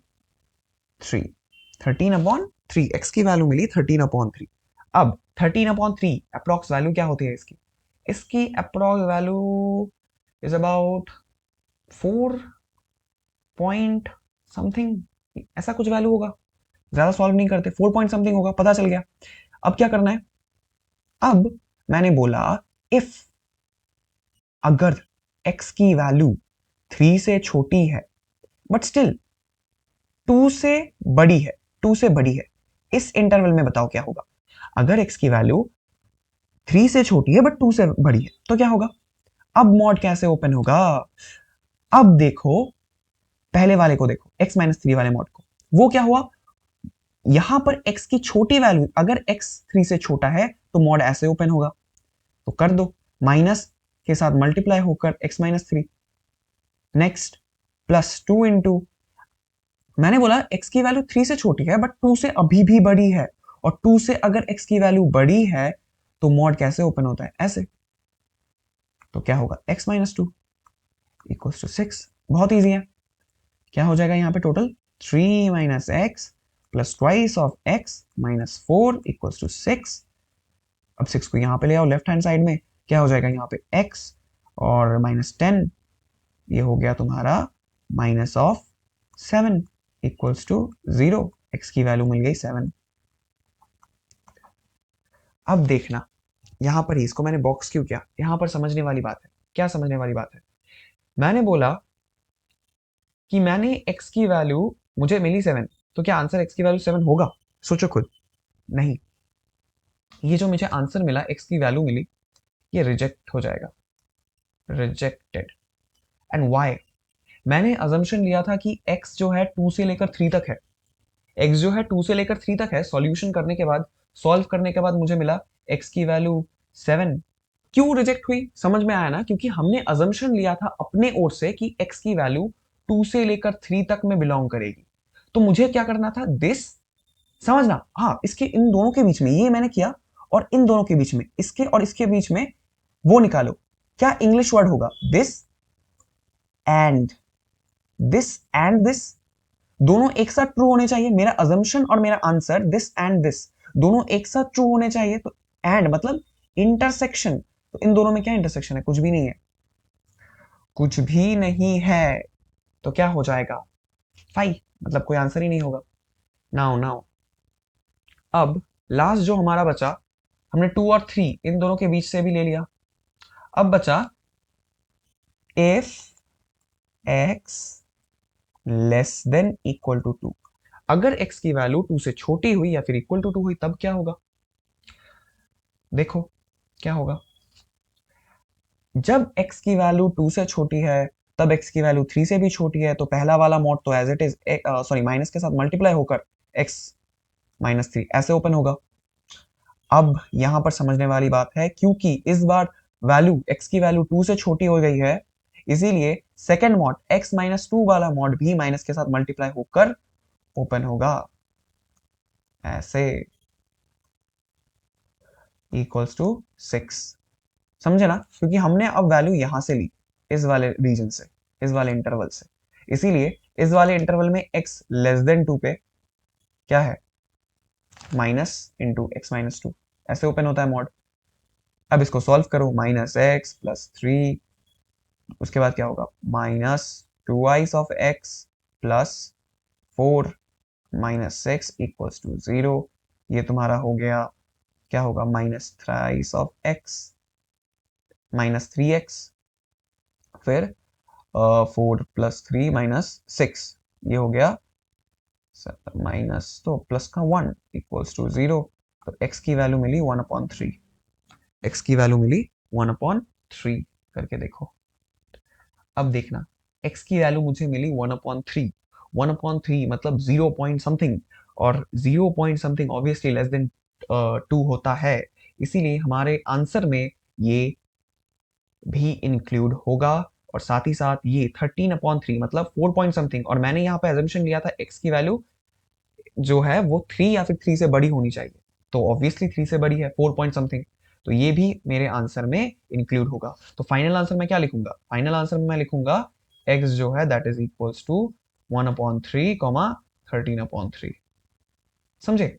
13/3 एक्स की वैल्यू मिली 13/3। अब 13/3 अप्रोक्स वैल्यू क्या होती है इसकी? इसकी approx value is about 4 point something, ऐसा कुछ वैल्यू होगा। ज्यादा सॉल्व नहीं करते, 4 पॉइंट समथिंग होगा, पता चल गया। अब क्या करना है? अब मैंने बोला इफ, अगर x की वैल्यू 3 से छोटी है बट स्टिल 2 से बड़ी है, 2 से बड़ी है, इस इंटरवल में बताओ क्या होगा? अगर x की वैल्यू 3 से छोटी है बट 2 से बड़ी है तो क्या होगा? अब मॉड कैसे ओपन होगा? अब देखो, पहले वाले को देखो, x-3 वाले मॉड को। वो क्या हुआ? यहां पर x की छोटी वैल्यू, अगर x 3 से छोटा है तो मॉड ऐसे ओपन होगा। तो कर दो, माइनस के साथ मल्टीप्लाई होकर x-3। नेक्स्ट प्लस 2 इंटू, मैंने बोला x की वैल्यू 3 से छोटी है बट 2 से अभी भी बड़ी है, और 2 से अगर x की वैल्यू बड़ी है तो मॉड कैसे ओपन होता है? ऐसे। तो क्या होगा? x-2 equals to 6। बहुत इजी है। क्या हो जाएगा यहाँ पे? Total 3 minus x plus twice of x minus 4 equals to 6। अब 6 को यहाँ पे ले आओ लेफ्ट हैंड साइड में, क्या हो जाएगा यहाँ पे? x और -10, ये हो गया तुम्हारा minus of 7 equals to 0। x की वैल्यू मिल गई 7। अब देखना, यहां पर ही इसको मैंने बॉक्स क्यों किया, यहां पर समझने वाली बात है। क्या समझने वाली बात है? मैंने बोला कि मैंने x की वैल्यू, मुझे मिली 7, तो क्या आंसर x की वैल्यू 7 होगा? सोचो खुद। नहीं, ये जो मुझे आंसर मिला, x की वैल्यू मिली, ये रिजेक्ट हो जाएगा, रिजेक्टेड। And why? मैंने अजम्पशन लिया था कि x जो है 2 से लेकर 3 तक है, x जो है 2 से लेकर 3 तक है। सॉल्यूशन करने के बाद, सॉल्व करने के बाद मुझे मिला x की वैल्यू 7। क्यों रिजेक्ट हुई समझ में आया ना? क्योंकि हमने अजम्पशन लिया था अपने ओर से कि x की वैल्यू 2 से लेकर 3 तक में बिलोंग करेगी। तो मुझे क्या करना था? दिस, समझना, हाँ, इसके इन दोनों के बीच में ये मैंने किया, और इन दोनों के बीच में, इसके और इसके बीच में वो निकालो। क्या इंग्लिश वर्ड होगा? This and this and this, दोनों एक साथ ट्रू होने चाहिए। मेरा अजम्पशन और मेरा आंसर दिस एंड दिस दोनों एक साथ ट्रू होने चाहिए। तो एंड मतलब इंटरसेक्शन, तो इन दोनों में क्या इंटरसेक्शन है? कुछ भी नहीं है, कुछ भी नहीं है। तो क्या हो जाएगा? 5, मतलब कोई आंसर ही नहीं होगा। नाउ नाउ, अब लास्ट जो हमारा बचा, हमने 2 और 3 इन दोनों के बीच से भी ले लिया। अब बचा if x less than equal to 2। अगर x की वैल्यू 2 से छोटी हुई या फिर इक्वल टू 2 हुई तब क्या होगा? देखो क्या होगा। जब x की वैल्यू 2 से छोटी है, तब x की वैल्यू 3 से भी छोटी है, तो पहला वाला मॉड तो as it is, sorry, minus के साथ मल्टीप्लाई होकर x-3 ऐसे ओपन होगा। अब यहां पर समझने वाली बात है, क्योंकि इस बार वैल्यू x की वैल्यू 2 से छोटी हो गई है, इसीलिए सेकेंड मॉड x-2 वाला मॉड भी माइनस के साथ मल्टीप्लाई होकर ओपन होगा, ऐसे, इक्वल्स टू 6। समझे ना? क्योंकि हमने अब वैल्यू यहां से ली, इस वाले रीजन से, इस वाले इंटरवल से, इसीलिए इस वाले इंटरवल में x लेस देन 2 पे क्या है? माइनस इंटू x-2 ऐसे ओपन होता है मॉड। अब इसको सॉल्व करो, -x + 3, उसके बाद क्या होगा? -2i of x plus 4 -6 equals to 0। ये तुम्हारा हो गया, क्या होगा? -3 ऑफ x -3x, फिर 4 + 3 -6, ये हो गया माइनस, तो प्लस का 1 इक्वल्स टू 0। तो x की वैल्यू मिली 1/3, x की वैल्यू मिली 1/3 करके देखो। अब देखना, x की वैल्यू मुझे मिली 1/3। 1/3 मतलब 0 पॉइंट समथिंग, और 0 point something obviously less than 2 होता है, इसीलिए हमारे आंसर में ये भी इंक्लूड होगा। और साथ ही साथ ये 13/3 मतलब 4 पॉइंट समथिंग, और मैंने यहाँ पे एजम्पशन लिया था x की वैल्यू जो है वो 3 या फिर 3 से बड़ी होनी चाहिए, तो ऑब्वियसली 3 से बड़ी है, 4 पॉइंट समथिंग, तो ये भी मेरे आंसर में इंक्लूड होगा। तो फाइनल आंसर मैं क्या लिखूंगा? फाइनल आंसर में मैं लिखूंगा x जो है दैट इज इक्वल्स टू 1/3, 13/3। समझे?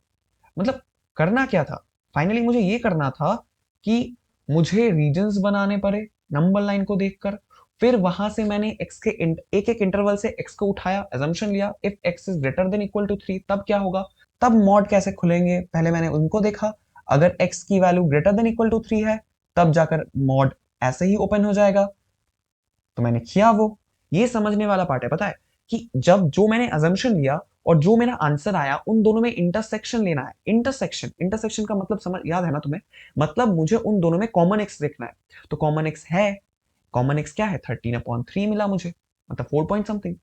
मतलब करना क्या था? फाइनली मुझे ये करना था कि मुझे रीजन्स बनाने पड़े नंबर लाइन को देखकर, फिर वहां से मैंने x के एक एक इंटरवल से x को उठाया, assumption लिया if x is greater than equal to 3 तब क्या होगा, तब मॉड कैसे खुलेंगे पहले मैंने उनको देखा। अगर x की value greater than equal to 3 है तब जाकर मॉड ऐसे ही ओपन हो जाएगा, तो मैंने किया वो। ये समझने वाला पार्ट है, पता है कि जब जो मैंने assumption लिया और जो मेरा आंसर आया उन दोनों में इंटरसेक्शन लेना है। इंटरसेक्शन, इंटरसेक्शन का मतलब समझ याद है ना तुम्हें? मतलब मुझे उन दोनों में कॉमन एक्स देखना है, तो कॉमन एक्स है, कॉमन एक्स क्या है? 13/3 मिला मुझे, मतलब 4 पॉइंट समथिंग।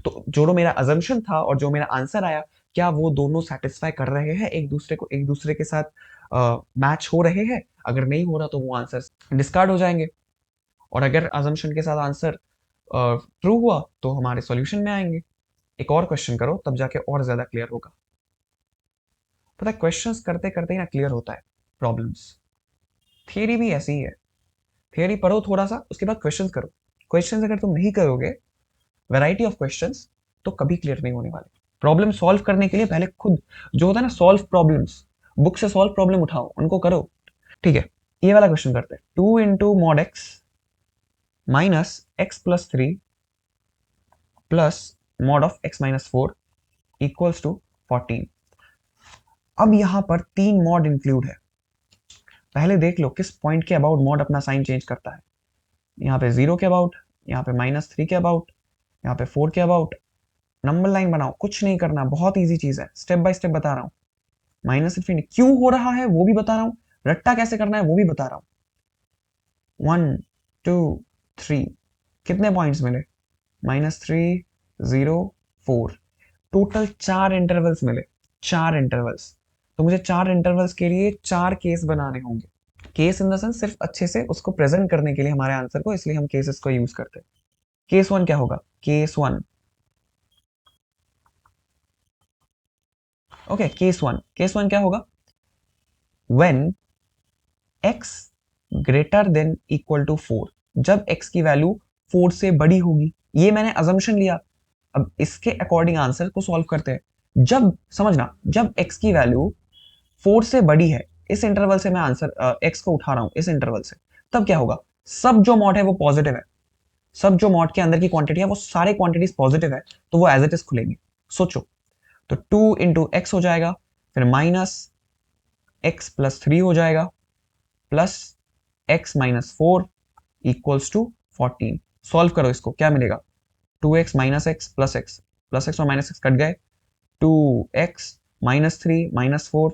तो जो मेरा अजम्पशन था और जो मेरा आंसर आया, क्या वो दोनों सेटिस्फाई कर रहे हैं एक दूसरे को, एक दूसरे के साथ मैच हो रहे हैं? अगर नहीं हो रहा तो वो आंसर डिस्कार्ड हो जाएंगे, और अगर अजम्पशन के साथ आंसर ट्रू हुआ तो हमारे सॉल्यूशन में आएंगे। एक और क्वेश्चन करो तब जाके और ज्यादा क्लियर होगा। पता है क्वेश्चंस करते करते ही ना क्लियर होता है प्रॉब्लम्स। थियरी भी ऐसी ही है, थियरी पढ़ो थोड़ा सा, उसके बाद क्वेश्चंस करो। क्वेश्चंस अगर तुम नहीं करोगे, वैरायटी ऑफ क्वेश्चंस, तो कभी क्लियर नहीं होने वाले। प्रॉब्लम सॉल्व करने के लिए पहले खुद जो होता है ना, सॉल्व प्रॉब्लम्स, बुक से सॉल्व प्रॉब्लम उठाओ, उनको करो। ठीक है, ये वाला क्वेश्चन करते हैं। 2 into mod x minus x plus 3 plus mod of x minus 4 equals to 14। अब यहां पर 3 मॉड इंक्लूड है। पहले देख लो किस पॉइंट के अबाउट मॉड अपना साइन चेंज करता है। यहाँ पे 0 के अबाउट, यहाँ पे -3 के अबाउट, यहाँ पे 4 के अबाउट। नंबर लाइन बनाओ, कुछ नहीं करना, बहुत इजी चीज है, स्टेप बाय स्टेप बता रहा हूँ। माइनस इन्फिनिटी क्यों हो रहा है वो भी बता रहा हूँ, रट्टा कैसे करना है वो भी बता रहा हूँ। 1 2 3 कितने पॉइंट्स मिले? -3 0 4, टोटल 4 इंटरवल्स मिले। 4 इंटरवल्स, तो मुझे 4 इंटरवल्स के लिए 4 केस बनाने होंगे। केस इन द सेंस सिर्फ अच्छे से उसको प्रेजेंट करने के लिए हमारे आंसर को, इसलिए हम केसेस को यूज करते हैं। केस 1 क्या होगा? केस 1, ओके, केस 1 क्या होगा? When x greater than equal to 4, जब x की वैल्यू 4 से बड़ी होगी। ये मैंने अजम्पशन लिया, अब इसके अकॉर्डिंग आंसर को सॉल्व करते हैं। जब समझना, जब x की वैल्यू 4 से बड़ी है, इस इंटरवल से मैं आंसर x को उठा रहा हूं, इस इंटरवल से, तब क्या होगा? सब जो मॉड है वो पॉजिटिव है, सब जो मॉड के अंदर की क्वांटिटी है वो सारे क्वांटिटीज पॉजिटिव है, तो वो एज इट इज खुलेंगे। सोचो, तो 2 इंटू एक्स हो जाएगा, फिर माइनस एक्स प्लस 3 हो जाएगा, plus x minus 4 equals to 14। Solve करो इसको, क्या मिलेगा? 2x minus x plus x और माइनस एक्स कट गए, 2x -3 -4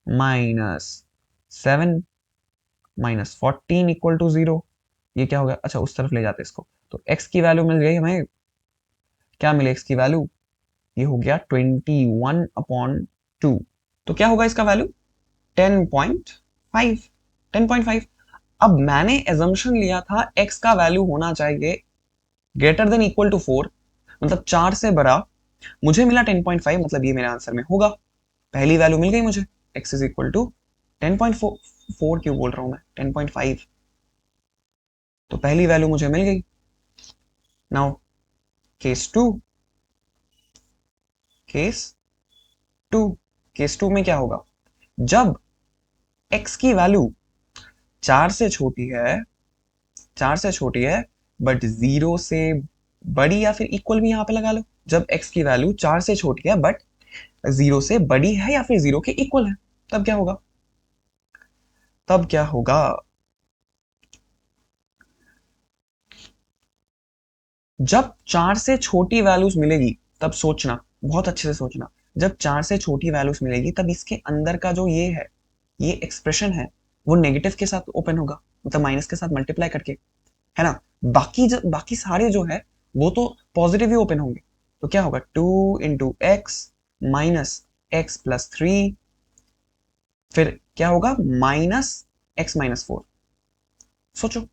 -7 -14 इक्वल टू 0। ये क्या हो गया? अच्छा, उस तरफ ले जाते इसको, तो x की वैल्यू मिल गई हमें, क्या मिले x की वैल्यू? ये हो गया 21/2। तो क्या होगा इसका वैल्यू? 10.5। 10.5। अब मैंने एजम्पशन लिया था x का वैल्यू होना चाहिए ग्रेटर देन इक्वल टू 4, मतलब 4 से बड़ा। मुझे मिला 10.5, मतलब ये मेरे आंसर में होगा। पहली वैल्यू मिल गई मुझे, x इज इक्वल टू 10.4, क्यों बोल रहा हूं मैं 10.5, तो पहली वैल्यू मुझे मिल गई। नाउ केस 2, केस 2 केस 2 में क्या होगा? जब x की वैल्यू 4 से छोटी है, 4 से छोटी है बट 0 से बड़ी, या फिर इक्वल भी यहां पे लगा लो, जब x की वैल्यू 4 से छोटी है बट 0 से बड़ी है या फिर 0 के इक्वल है, तब क्या होगा? तब क्या होगा? जब 4 से छोटी वैल्यूज मिलेगी तब सोचना, बहुत अच्छे से सोचना, जब 4 से छोटी वैल्यूज मिलेगी तब इसके अंदर का जो ये है, ये एक्सप्रेशन है, वो नेगेटिव के साथ ओपन होगा, मतलब माइनस के साथ मल्टीप्लाई करके। है ना। बाकी सारे जो है वो तो पॉजिटिव ही ओपन होंगे। तो क्या होगा, 2 × x - x + 3, फिर क्या होगा, -x - 4, सोचो,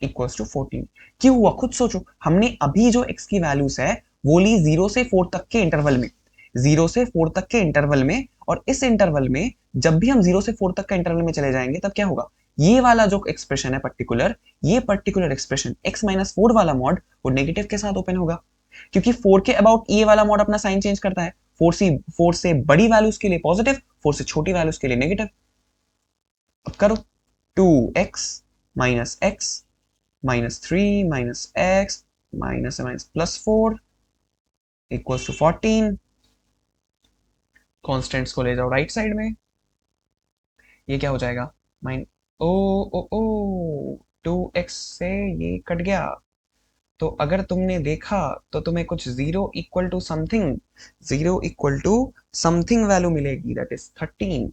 इक्वल्स टू 14। क्यों हुआ, खुद सोचो। हमने अभी जो x की वैल्यूज है वो ली 0 से 4 तक के इंटरवल में, 0 से 4 तक के इंटरवल में, और इस इंटरवल में जब भी हम 0 से 4 तक के इंटरवल में चले जाएंगे तब क्या होगा, ये वाला जो एक्सप्रेशन है ये पर्टिकुलर एक्सप्रेशन x - 4 वाला मॉड वो नेगेटिव के साथ ओपन होगा, क्योंकि 4 के अबाउट ये वाला मॉड अपना साइन चेंज करता है। 4 से बड़ी वैल्यूज के लिए पॉजिटिव, 4 से छोटी वैल्यूज के लिए नेगेटिव। अब करो, 2x - x -3 -x -+4 equals to 14। Constants को ले जाओ राइट साइड में, ये क्या हो जाएगा, माइन ओ ओ ओ 2x से ये कट गया। तो अगर तुमने देखा तो तुम्हें कुछ zero equal to something value मिलेगी, दैट इज 13।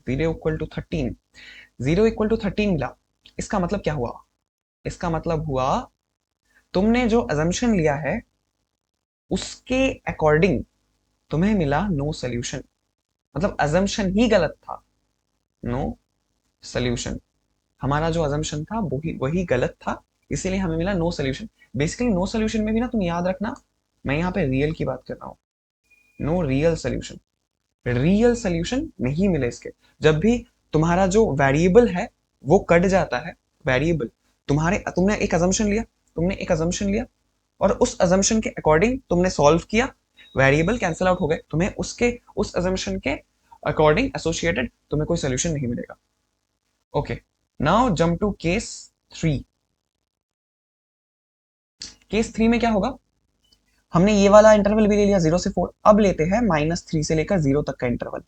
0 = 13, 0 = 13 मिला। इसका मतलब क्या हुआ, इसका मतलब हुआ तुमने जो अजम्पशन लिया है उसके अकॉर्डिंग तुम्हें मिला नो सोल्यूशन, मतलब अजम्पशन ही गलत था, नो सोल्यूशन। हमारा जो अजम्पशन था वही वही गलत था, इसीलिए हमें मिला no solution. Basically no solution में भी ना, तुम याद रखना, मैं यहाँ पे रियल की बात कर रहा हूँ, no real solution. Real solution नहीं मिले इसके। जब भी तुम्हारा जो वेरिएबल है वो कट जाता है, वेरिएबल तुमने एक अजम्पशन लिया, और उस अजम्पशन के अकॉर्डिंग तुमने सॉल्व किया, वेरिएबल कैंसिल आउट हो गए, तुम्हें उस अजम्पशन के अकॉर्डिंग एसोसिएटेड तुम्हें कोई सोल्यूशन नहीं मिलेगा। Okay, now jump to case 3। Case 3 में क्या होगा, हमने ये वाला इंटरवल भी ले लिया 0 से 4, अब लेते हैं -3 से लेकर 0 तक का इंटरवल।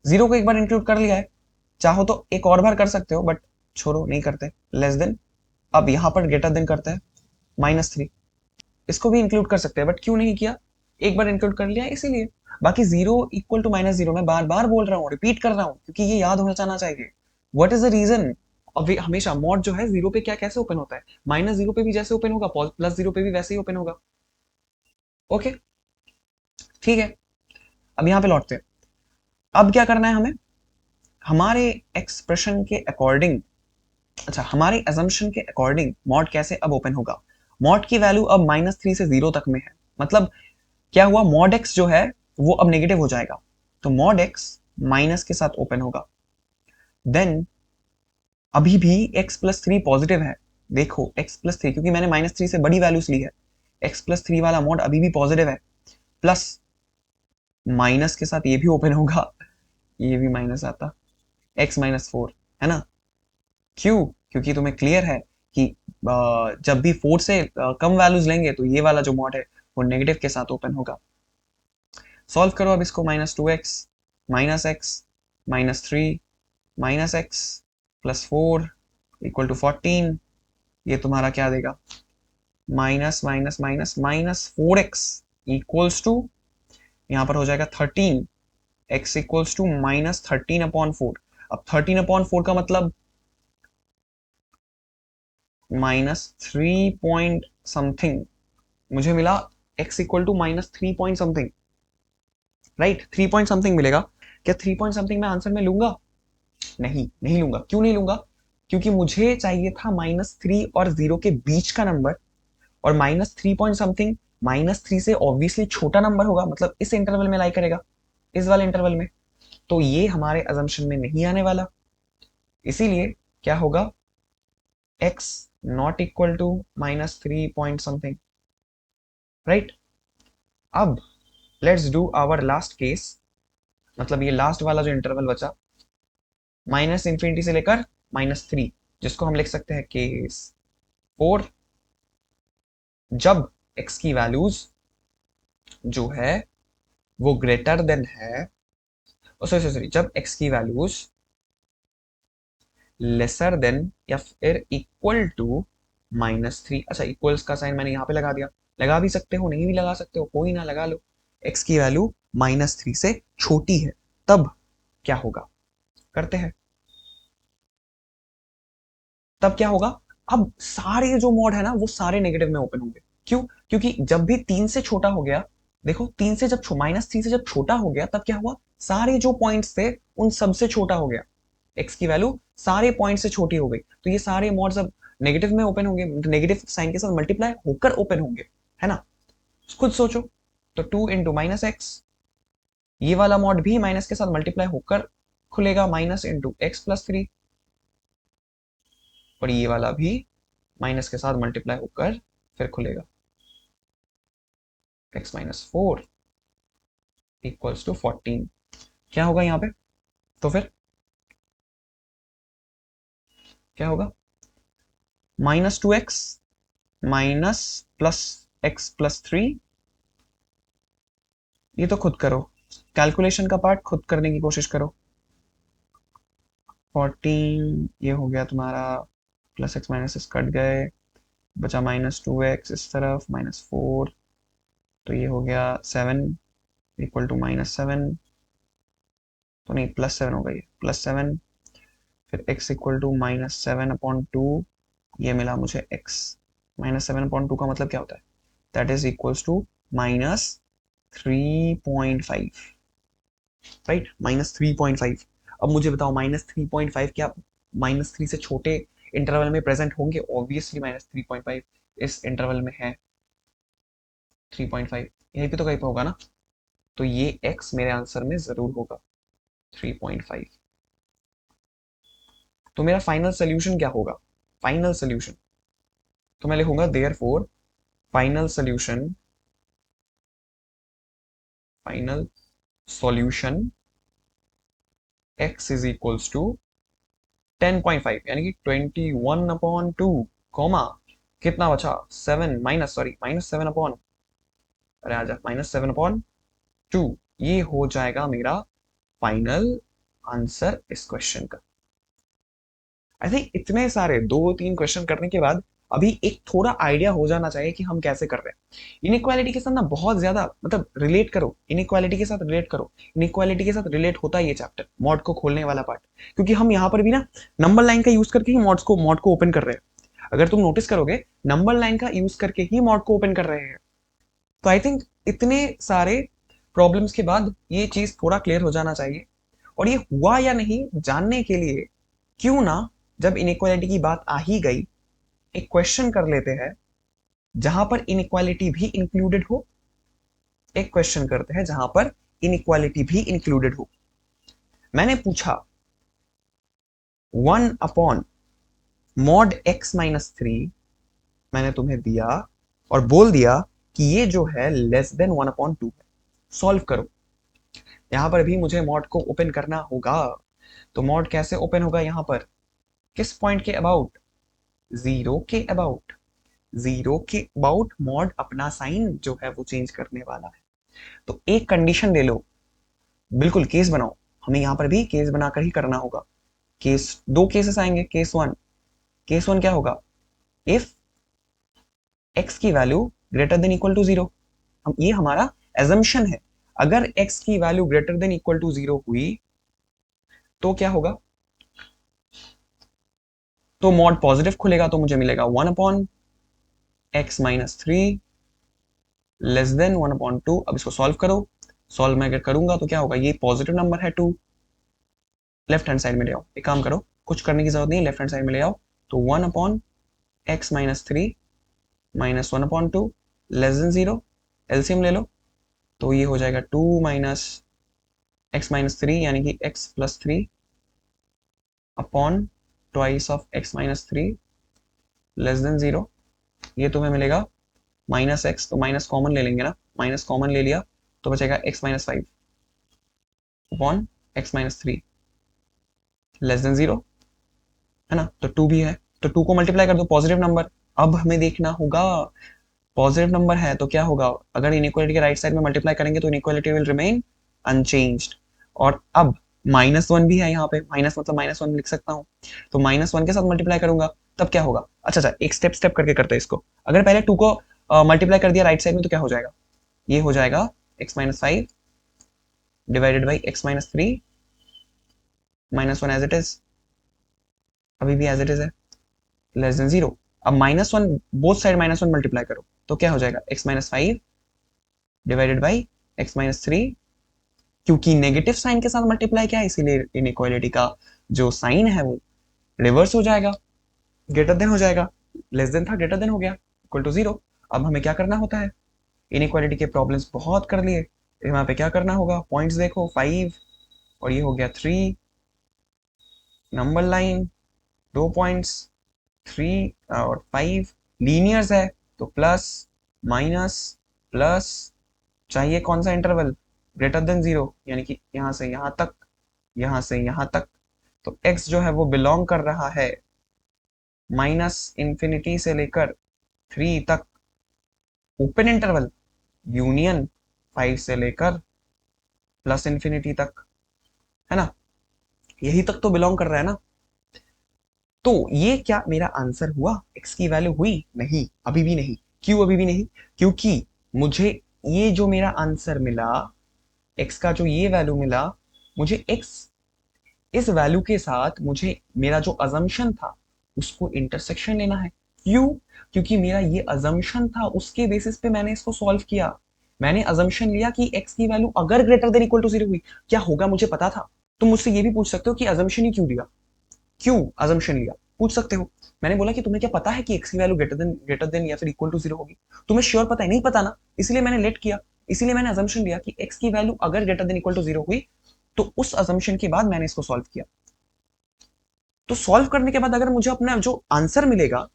0 को एक बार इंक्लूड कर लिया है, चाहो तो एक और बार कर सकते हो, बट छोड़ो, नहीं करते, लेस देन। अब यहां पर ग्रेटर देन करते हैं, -3, इसको भी इंक्लूड कर सकते हैं, बट क्यों नहीं किया, एक बार इंक्लूड कर लिया इसीलिए। बाकी 0 = -0 मैं बार बार बोल रहा हूँ, रिपीट कर रहा हूँ, क्योंकि ये याद होना चाहना चाहिए। What is the reason. अब हमेशा मॉड जो है 0 पे क्या कैसे ओपन होता है, -0 पे भी जैसे ओपन होगा, +0 पे भी वैसे ही ओपन होगा। ओके, ठीक है, अब यहां पे लौटते हैं। अब क्या करना है हमें, हमारे एक्सप्रेशन के अकॉर्डिंग, अच्छा हमारे अजम्पशन के अकॉर्डिंग मॉड कैसे अब ओपन होगा। मॉड की वैल्यू अब -3 से 0 तक में है, मतलब क्या हुआ, मॉड एक्स जो है वो अब नेगेटिव हो जाएगा, तो मॉड एक्स माइनस के साथ ओपन होगा। देन अभी भी x + 3 पॉजिटिव है, देखो x + 3, क्योंकि मैंने -3 से बड़ी वैल्यूज ली है, x + 3 वाला मॉड अभी भी पॉजिटिव है, प्लस माइनस के साथ ये भी ओपन होगा, ये भी माइनस आता, x - 4, है ना। क्यों, क्योंकि तुम्हें क्लियर है कि जब भी 4 से कम वैल्यूज लेंगे तो ये वाला जो मॉड है वो नेगेटिव के साथ ओपन होगा। सॉल्व करो अब इसको, -2x -x -3 -x +4 = 14, ये तुम्हारा क्या देगा, -4x टू, यहां पर हो जाएगा 13, x टू -13/4। अब 13/4 का मतलब -3 पॉइंट समथिंग, मुझे मिला x -3 point something, right, 3 point something मिलेगा। क्या 3 पॉइंट समथिंग मैं आंसर में लूंगा, नहीं, नहीं लूंगा। क्यों नहीं लूंगा, क्योंकि मुझे चाहिए था -3 और 0 के बीच का नंबर, और -3 पॉइंट समथिंग -3 से ऑब्वियसली छोटा नंबर होगा, मतलब इस इंटरवल में लाई करेगा, इस वाले इंटरवल में, तो ये हमारे अजम्पशन में नहीं आने वाला। इसीलिए क्या होगा, x not equal to -3 point something, right. अब let's do our last case, मतलब ये लास्ट वाला जो इंटरवल बचा, -∞ से लेकर -3, जिसको हम लिख सकते हैं केस 4, जब x की वैल्यूज जो है वो ग्रेटर देन है, सॉरी सॉरी, जब x की वैल्यूज लेसर देन या फिर इक्वल टू -3, अच्छा इक्वल्स का साइन मैंने यहां पे लगा दिया, लगा भी सकते हो, नहीं भी लगा सकते हो, कोई ना, लगा लो। x की वैल्यू -3 से छोटी है, तब क्या होगा, करते हैं, तब क्या होगा, अब सारे जो मॉड है ना वो सारे नेगेटिव में ओपन होंगे। क्यों? क्योंकि जब भी 3 से छोटा हो गया, देखो 3 से जब -3 से जब छोटा हो गया तब क्या हुआ, सारे जो पॉइंट्स थे उन सब से छोटा हो गया, एक्स की वैल्यू सारे पॉइंट से छोटी हो गई, तो ये सारे मॉड्स अब नेगेटिव में ओपन होंगे, नेगेटिव साइन के साथ मल्टीप्लाई होकर ओपन होंगे, है ना। खुद सोचो, तो 2 इंटू माइनस एक्स, ये वाला मॉड भी माइनस के साथ मल्टीप्लाई होकर खुलेगा, माइनस इंटू एक्स प्लस 3, और ये वाला भी माइनस के साथ मल्टीप्लाई होकर फिर खुलेगा, x माइनस 4 इक्वल्स टू 14। क्या होगा यहाँ पे? तो फिर क्या होगा? -2x minus plus x plus 3, ये तो खुद करो, कैलकुलेशन का पार्ट खुद करने की कोशिश करो। 14 ये हो गया तुम्हारा, प्लस एक्स माइनस कट गए, बचा -2x इस तरफ, -4, तो ये हो गया 7 इक्वल टू -7, तो नहीं +7 होगा, ये +7, फिर x इक्वल टू -7/2, ये मिला मुझे x, -7/2 का मतलब क्या होता है, that is equals to -3.5, right, -3.5। अब मुझे बताओ -3.5 क्या -3 से छोटे इंटरवल में प्रेजेंट होंगे? ऑब्वियसली -3.5 इस इंटरवल में है, 3.5 यहीं पे तो कहीं पे होगा ना, तो ये x मेरे आंसर में जरूर होगा 3.5। तो मेरा फाइनल सोल्यूशन क्या होगा? फाइनल सोल्यूशन तो मैं लिखूंगा therefore final solution, final solution x is equals to 10.5 यानी कि 21/2, कॉमा कितना बचा, 7 माइनस, सॉरी -7 अरे आजा -7/2, ये हो जाएगा मेरा फाइनल आंसर इस क्वेश्चन का। आई थिंक इतने सारे 2-3 क्वेश्चन करने के बाद अभी एक थोड़ा आइडिया हो जाना चाहिए कि हम कैसे कर रहे हैं। इनइक्वालिटी के साथ ना बहुत ज्यादा मतलब रिलेट करो, इनइक्वालिटी के साथ रिलेट करो, इनइक्वालिटी के साथ रिलेट होता है ये चैप्टर, मॉड को खोलने वाला पार्ट, क्योंकि हम यहाँ पर भी ना नंबर लाइन का यूज करके ही मॉड को ओपन कर रहे हैं। अगर तुम नोटिस करोगे नंबर लाइन का यूज करके ही मॉड को ओपन कर रहे हैं। तो आई थिंक इतने सारे प्रॉब्लम्स के बाद ये चीज थोड़ा क्लियर हो जाना चाहिए, और ये हुआ या नहीं जानने के लिए क्यों ना, जब इनइक्वालिटी की बात आ ही गई, एक क्वेश्चन कर लेते हैं जहां पर इनइक्वालिटी भी इंक्लूडेड हो, एक क्वेश्चन करते हैं जहां पर इनइक्वालिटी भी इंक्लूडेड हो। मैंने पूछा 1/mod x-3, मैंने तुम्हें दिया और बोल दिया कि ये जो है लेस देन 1/2 है, सॉल्व करो। यहां पर भी मुझे मॉड को ओपन करना होगा, तो मॉड कैसे ओपन होगा यहां पर, किस पॉइंट के अबाउट, जीरो के अबाउट, जीरो के अबाउट मॉड अपना साइन जो है वो चेंज करने वाला है। तो एक कंडीशन ले लो, बिल्कुल केस बनाओ, हमें यहाँ पर भी केस बनाकर ही करना होगा। केस, दो केसेस आएंगे, केस वन क्या होगा, इफ x की value greater than equal to 0, हम ये हमारा एजम्पशन है, अगर x की value greater than equal to 0 हुई तो क्या होगा, तो मॉड पॉजिटिव खुलेगा, तो मुझे मिलेगा 1/x-3 लेस देन 1/2। अब इसको सॉल्व करो, सॉल्व मैं अगर करूंगा तो क्या होगा, ये पॉजिटिव नंबर है 2, लेफ्ट हैंड साइड में ले आओ, एक काम करो, कुछ करने की जरूरत नहीं, लेफ्ट हैंड साइड में ले आओ, तो 1/x-3 -1/2 लेस देन 0, एलसीएम ले लो, तो ये हो जाएगा 2 माइनस x-3 यानी कि x plus 3 upon twice of x-3 less than 0, ये तुम्हें मिलेगा -x, तो माइनस कॉमन ले लेंगे ना, माइनस कॉमन ले लिया तो बचेगा x-5 upon x-3 less than 0, है ना, तो 2 भी है, तो 2 को मल्टीप्लाई कर दो, पॉजिटिव नंबर। अब हमें देखना होगा पॉजिटिव नंबर है तो क्या होगा, अगर इनइक्वालिटी के राइट साइड में मल्टीप्लाई करेंगे तो इनइक्वालिटी विल रिमेन अनचेंज्ड। और अब -1 भी है यहाँ पे, माइनस मतलब -1 लिख सकता हूँ, तो -1 के साथ मल्टीप्लाई करूंगा तब क्या होगा, अच्छा अच्छा एक स्टेप स्टेप करके करते हैं इसको। अगर पहले 2 को मल्टीप्लाई कर दिया राइट साइड में तो क्या हो जाएगा, ये हो जाएगा x-5 divided by x-3 -1 as it is, अभी भी एज इट इज है, लेस देन 0। अब -1 बोथ साइड -1 मल्टीप्लाई करो तो क्या हो जाएगा, x-5 डिवाइडेड बाई x-3, क्योंकि नेगेटिव साइन के साथ मल्टीप्लाई किया है इसीलिए इनइक्वालिटी का जो साइन है वो रिवर्स हो जाएगा, ग्रेटर देन हो जाएगा। लेस देन था, ग्रेटर देन हो गया, इक्वल टू 0। अब हमें क्या करना होता है, इनइक्वालिटी के प्रॉब्लम्स बहुत कर लिए, यहाँ पे क्या करना होगा, पॉइंट्स देखो 5 और ये हो गया 3, नंबर लाइन 2 पॉइंट्स 3 और 5, लीनियर्स है तो प्लस माइनस प्लस, चाहिए कौन सा इंटरवल, ग्रेटर देन 0, यानी कि यहां से यहां तक, यहां से यहां तक। तो x जो है वो बिलोंग कर रहा है -इंफिनिटी से लेकर 3 तक, ओपन इंटरवल यूनियन 5 से लेकर +इंफिनिटी तक, है ना, यही तक तो बिलोंग कर रहा है ना। तो ये क्या मेरा आंसर हुआ, x की वैल्यू हुई, नहीं अभी भी नहीं। क्यों अभी भी नहीं, क्योंकि मुझे ये जो मेरा आंसर मिला, x का जो ये वैल्यू मिला, मुझे x इस वैल्यू के साथ मुझे मेरा जो अजम्पशन था उसको इंटरसेक्शन लेना है। क्यों, क्योंकि मेरा ये अजम्पशन था, उसके बेसिस पे मैंने इसको सॉल्व किया। मैंने अजम्पशन लिया कि x की वैल्यू अगर ग्रेटर देन इक्वल टू 0 हुई क्या होगा मुझे पता था। तुम मुझसे ये भी पूछ सकते हो कि अजम्पशन ही क्यों लिया, क्यों अजम्पशन लिया, पूछ सकते हो। मैंने बोला कि तुम्हें क्या पता है कि x की वैल्यू ग्रेटर देन या फिर इक्वल टू 0 होगी, तुम्हें श्योर पता है, नहीं पता ना, इसलिए मैंने लेट किया, इसीलिए मैंने अजम्पशन लिया कि x की वैल्यू अगर ग्रेटर देन इक्वल टू 0 हुई, तो उस अजम्पशन के बाद मैंने इसको सॉल्व किया। तो सॉल्व करने के बाद अगर मुझे अपना जो आंसर मिलेगा,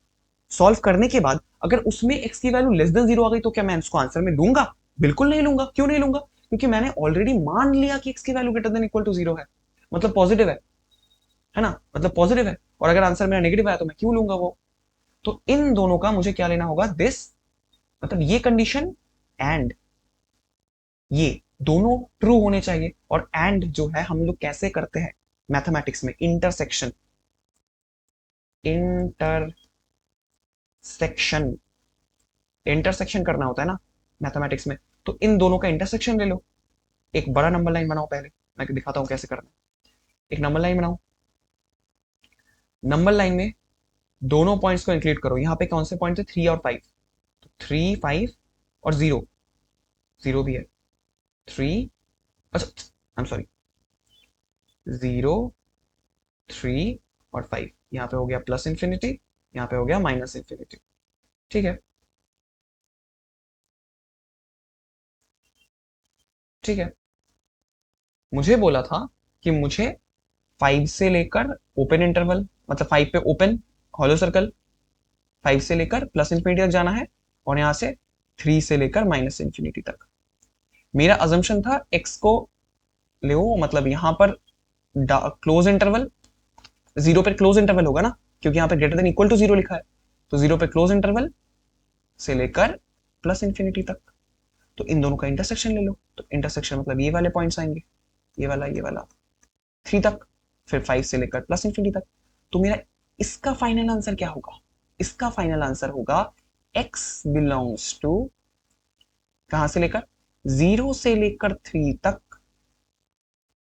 सॉल्व करने के बाद अगर उसमें x की वैल्यू लेस देन 0 आ गई तो क्या मैं इसको आंसर में लूंगा, बिल्कुल नहीं लूंगा। क्यों नहीं लूंगा, क्योंकि मैंने ऑलरेडी मान लिया कि x की value greater than equal to 0 है, मतलब पॉजिटिव है ना, मतलब पॉजिटिव है। और अगर आंसर मेरा नेगेटिव आया तो मैं क्यों लूंगा वो। तो इन दोनों का मुझे क्या लेना होगा, दिस, मतलब ये कंडीशन एंड ये दोनों ट्रू होने चाहिए। और एंड जो है हम लोग कैसे करते हैं मैथमेटिक्स में, इंटरसेक्शन, इंटरसेक्शन, इंटरसेक्शन करना होता है ना मैथमेटिक्स में। तो इन दोनों का इंटरसेक्शन ले लो, एक बड़ा नंबर लाइन बनाओ, पहले मैं दिखाता हूं कैसे करना है। एक नंबर लाइन बनाओ, नंबर लाइन में दोनों पॉइंट्स को इंक्लूड करो। यहाँ पे कौन से पॉइंट थे, 3 और 5, तो 3, 5 और 0, 0 भी है, 3, अच्छा आई एम सॉरी, 0, 3 और 5, यहाँ पे हो गया +इंफिनिटी, यहाँ पे हो गया -इंफिनिटी, ठीक है, ठीक है। मुझे बोला था कि मुझे 5 से लेकर ओपन इंटरवल, मतलब 5 पे ओपन हॉलो सर्कल, 5 से लेकर +इंफिनिटी तक जाना है, और यहां से 3 से लेकर -इंफिनिटी तक। मेरा अजम्पशन था x को ले, मतलब यहां पर क्लोज इंटरवल, 0 पे क्लोज इंटरवल होगा ना, क्योंकि यहाँ पे ग्रेटर देन इक्वल टू 0 लिखा है, तो 0 पे क्लोज इंटरवल से लेकर +इंफिनिटी तक। तो इन दोनों का इंटरसेक्शन ले लो, तो इंटरसेक्शन मतलब ये वाले पॉइंट्स आएंगे, ये वाला 3 तक, फिर 5 से लेकर +इंफिनिटी तक। तो मेरा इसका फाइनल आंसर क्या होगा, इसका फाइनल आंसर होगा x बिलोंग्स टू, कहां से लेकर, 0 से लेकर 3 तक,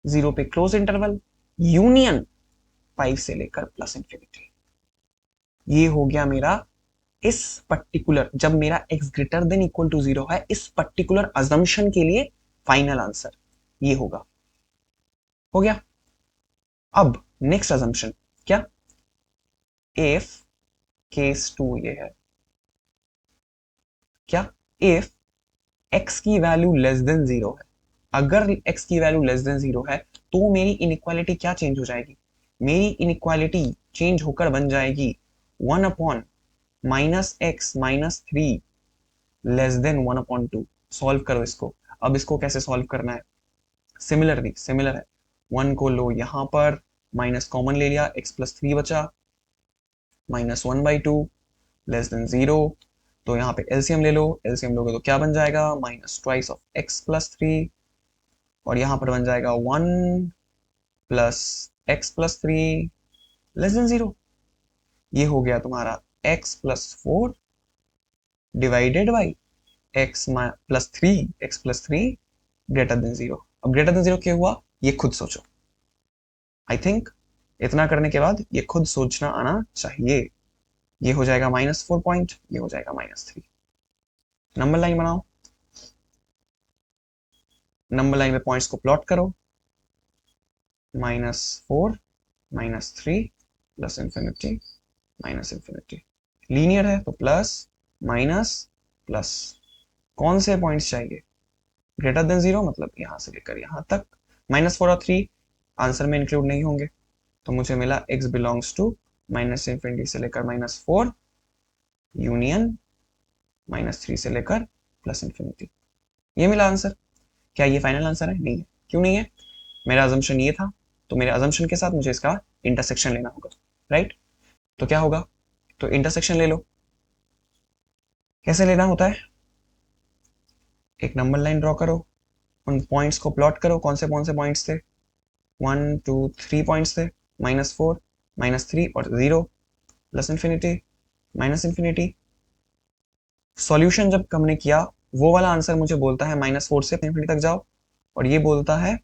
0 पे क्लोज इंटरवल यूनियन 5 से लेकर +इंफिनिटी। ये हो गया मेरा इस पर्टिकुलर, जब मेरा x greater than equal to 0 है, इस पर्टिकुलर अजम्पशन के लिए फाइनल आंसर ये होगा, हो गया। अब नेक्स्ट अजम्पशन क्या, इफ केस 2 ये है क्या, इफ x की वैल्यू लेस देन 0 है, अगर x की वैल्यू लेस देन 0 है तो मेरी इनइक्वालिटी क्या चेंज हो जाएगी, मेरी इनइक्वालिटी चेंज होकर बन जाएगी 1/-x-3 लेस देन 1/2। सॉल्व करो इसको। अब इसको कैसे सॉल्व करना है, सिमिलरली सिमिलर है, 1 को लो यहां पर, माइनस कॉमन ले लिया, x+3 बचा, -1/2 लेस देन 0, तो यहाँ पे एलसीएम ले लो, एलसीएम लोगे तो क्या बन जाएगा, -2x+3, और यहाँ पर बन जाएगा 1+x+3 लेस देन 0। ये हो गया तुम्हारा x+4 divided by x+3 greater than 0। अब ग्रेटर देन 0 क्या हुआ, ये खुद सोचो। आई थिंक इतना करने के बाद ये खुद सोचना आना चाहिए। ये हो जाएगा -4 पॉइंट, ये हो जाएगा -3। नंबर लाइन बनाओ, नंबर लाइन में पॉइंट्स को प्लॉट करो, -4 -3 प्लस इंफिनिटी -इंफिनिटी। लीनियर है तो प्लस माइनस प्लस। कौन से पॉइंट्स चाहिए? ग्रेटर देन 0 मतलब यहां से लेकर यहां तक। -4 और 3 आंसर में इंक्लूड नहीं होंगे, तो मुझे मिला x बिलोंग्स टू -इंफिनिटी से लेकर -4 यूनियन -3 से लेकर प्लस इंफिनिटी। ये मिला आंसर। क्या ये फाइनल आंसर है? नहीं है। क्यों नहीं है? मेरा अजम्पशन ये था, तो मेरे अजम्पशन के साथ मुझे इसका इंटरसेक्शन लेना होगा, राइट? तो क्या होगा? तो इंटरसेक्शन ले लो। कैसे लेना होता है? एक नंबर लाइन ड्रॉ करो, उन पॉइंट्स को प्लॉट करो। कौन से पॉइंट्स थे? 1 2 3 पॉइंट्स थे, -4 -3 और 0 प्लस इंफिनिटी -इंफिनिटी। सॉल्यूशन जब हमने किया, वो वाला आंसर मुझे बोलता है -4 से इंफिनिटी तक जाओ, और ये बोलता है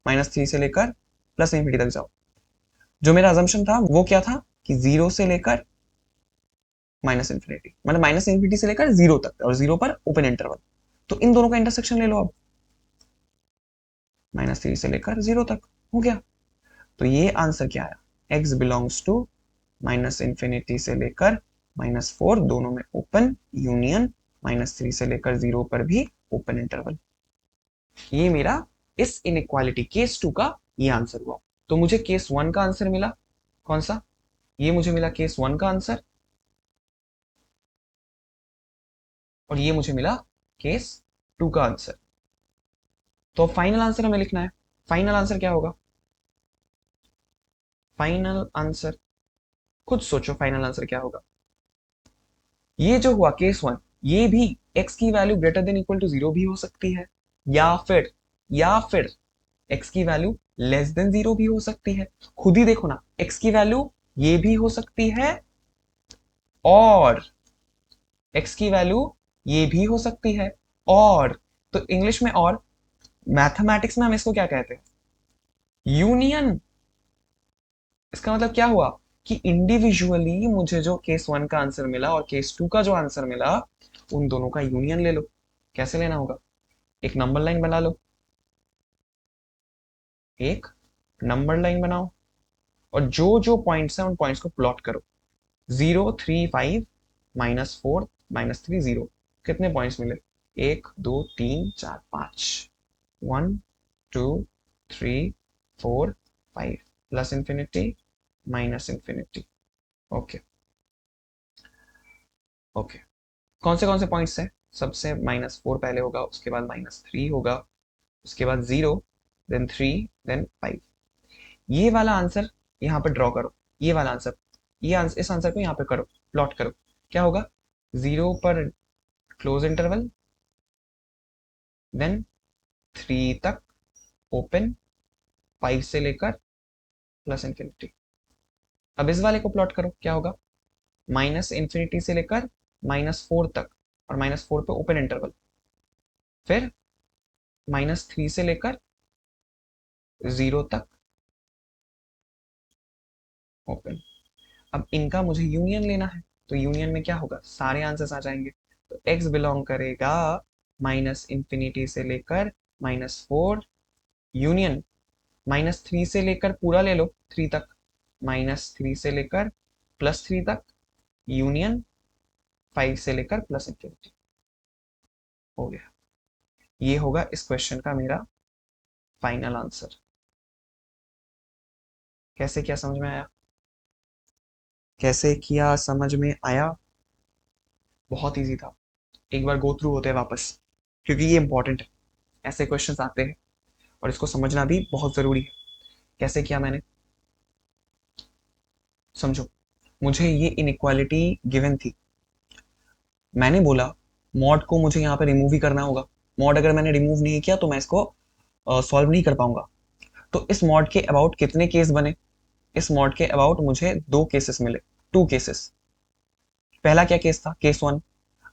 -3 से लेकर प्लस इंफिनिटी तक जाओ। जो मेरा अजम्पशन था वो क्या था कि 0 से लेकर -इंफिनिटी, मतलब -इंफिनिटी से लेकर 0 तक, और 0 पर ओपन इंटरवल। तो इन दोनों का इंटरसेक्शन ले लो अब, -3 से लेकर 0 तक। हो गया। तो ये आंसर क्या आया? x बिलोंग्स टू -इंफिनिटी से लेकर -4 दोनों में ओपन यूनियन, -3 से लेकर 0 पर भी ओपन इंटरवल। ये मेरा इस इनइक्वालिटी केस 2 का ये आंसर हुआ। तो मुझे केस 1 का आंसर मिला। कौन सा? ये मुझे मिला केस 1 का आंसर, और ये मुझे मिला केस 2 का आंसर। तो फाइनल आंसर हमें लिखना है। फाइनल आंसर क्या होगा? फाइनल आंसर खुद सोचो, फाइनल आंसर क्या होगा? ये जो हुआ केस 1, ये भी x की value greater than equal to 0 भी हो सकती है, या फिर x की वैल्यू लेस देन 0 भी हो सकती है। खुद ही देखो ना, x की वैल्यू ये भी हो सकती है, और x की वैल्यू ये भी हो सकती है, और तो इंग्लिश में और, मैथमेटिक्स में हम इसको क्या कहते हैं? यूनियन। इसका मतलब क्या हुआ कि इंडिविजुअली मुझे जो केस 1 का आंसर मिला और केस 2 का जो आंसर मिला, उन दोनों का यूनियन ले लो। कैसे लेना होगा? एक नंबर लाइन बना लो, एक नंबर लाइन बनाओ, और जो जो पॉइंट्स हैं उन पॉइंट्स को प्लॉट करो। 0 3 5 -4 -3 0। कितने पॉइंट्स मिले? 1 2 3 4 5। 1 2 3 4 5 plus infinity infinity. Okay okay. कौन से पॉइंट्स हैं? सबसे -4 पहले होगा, उसके बाद -3 होगा, उसके बाद 0, देन 3, देन 5। ये वाला आंसर यहाँ पे ड्रॉ करो। ये वाला आंसर, ये आंसर, इस आंसर को यहाँ पे करो, प्लॉट करो। क्या होगा? 0 पर क्लोज इंटरवल, देन 3 तक ओपन, 5 से लेकर प्लस इंफिनिटी। अब इस वाले को प्लॉट करो। क्या होगा? -इंफिनिटी से लेकर -4 तक, और -4 पे ओपन इंटरवल, फिर -3 से लेकर 0 तक ओपन। अब इनका मुझे यूनियन लेना है, तो यूनियन में क्या होगा? सारे आंसर्स आ जाएंगे। तो x बिलोंग करेगा -इंफिनिटी से लेकर -4 यूनियन, -3 से लेकर पूरा ले लो 3 तक, -3 से लेकर +3 तक यूनियन, 5 से लेकर प्लस इंफिनिटी। हो गया। ये होगा इस क्वेश्चन का मेरा फाइनल आंसर। कैसे क्या समझ में आया? कैसे किया समझ में आया? बहुत इजी था। एक बार गो थ्रू होते हैं वापस, क्योंकि ये इंपॉर्टेंट है। ऐसे क्वेश्चंस आते हैं और इसको समझना भी बहुत जरूरी है। कैसे किया मैंने? समझो, मुझे ये इनइक्वालिटी गिवन थी। मैंने बोला मॉड को मुझे यहाँ पे रिमूव ही करना होगा। मॉड अगर मैंने रिमूव नहीं किया तो मैं इसको सॉल्व नहीं कर पाऊंगा। तो इस मॉड के अबाउट कितने केस बने? इस मॉड के अबाउट मुझे 2 केसेस मिले, 2 केसेस। पहला क्या केस था? केस 1,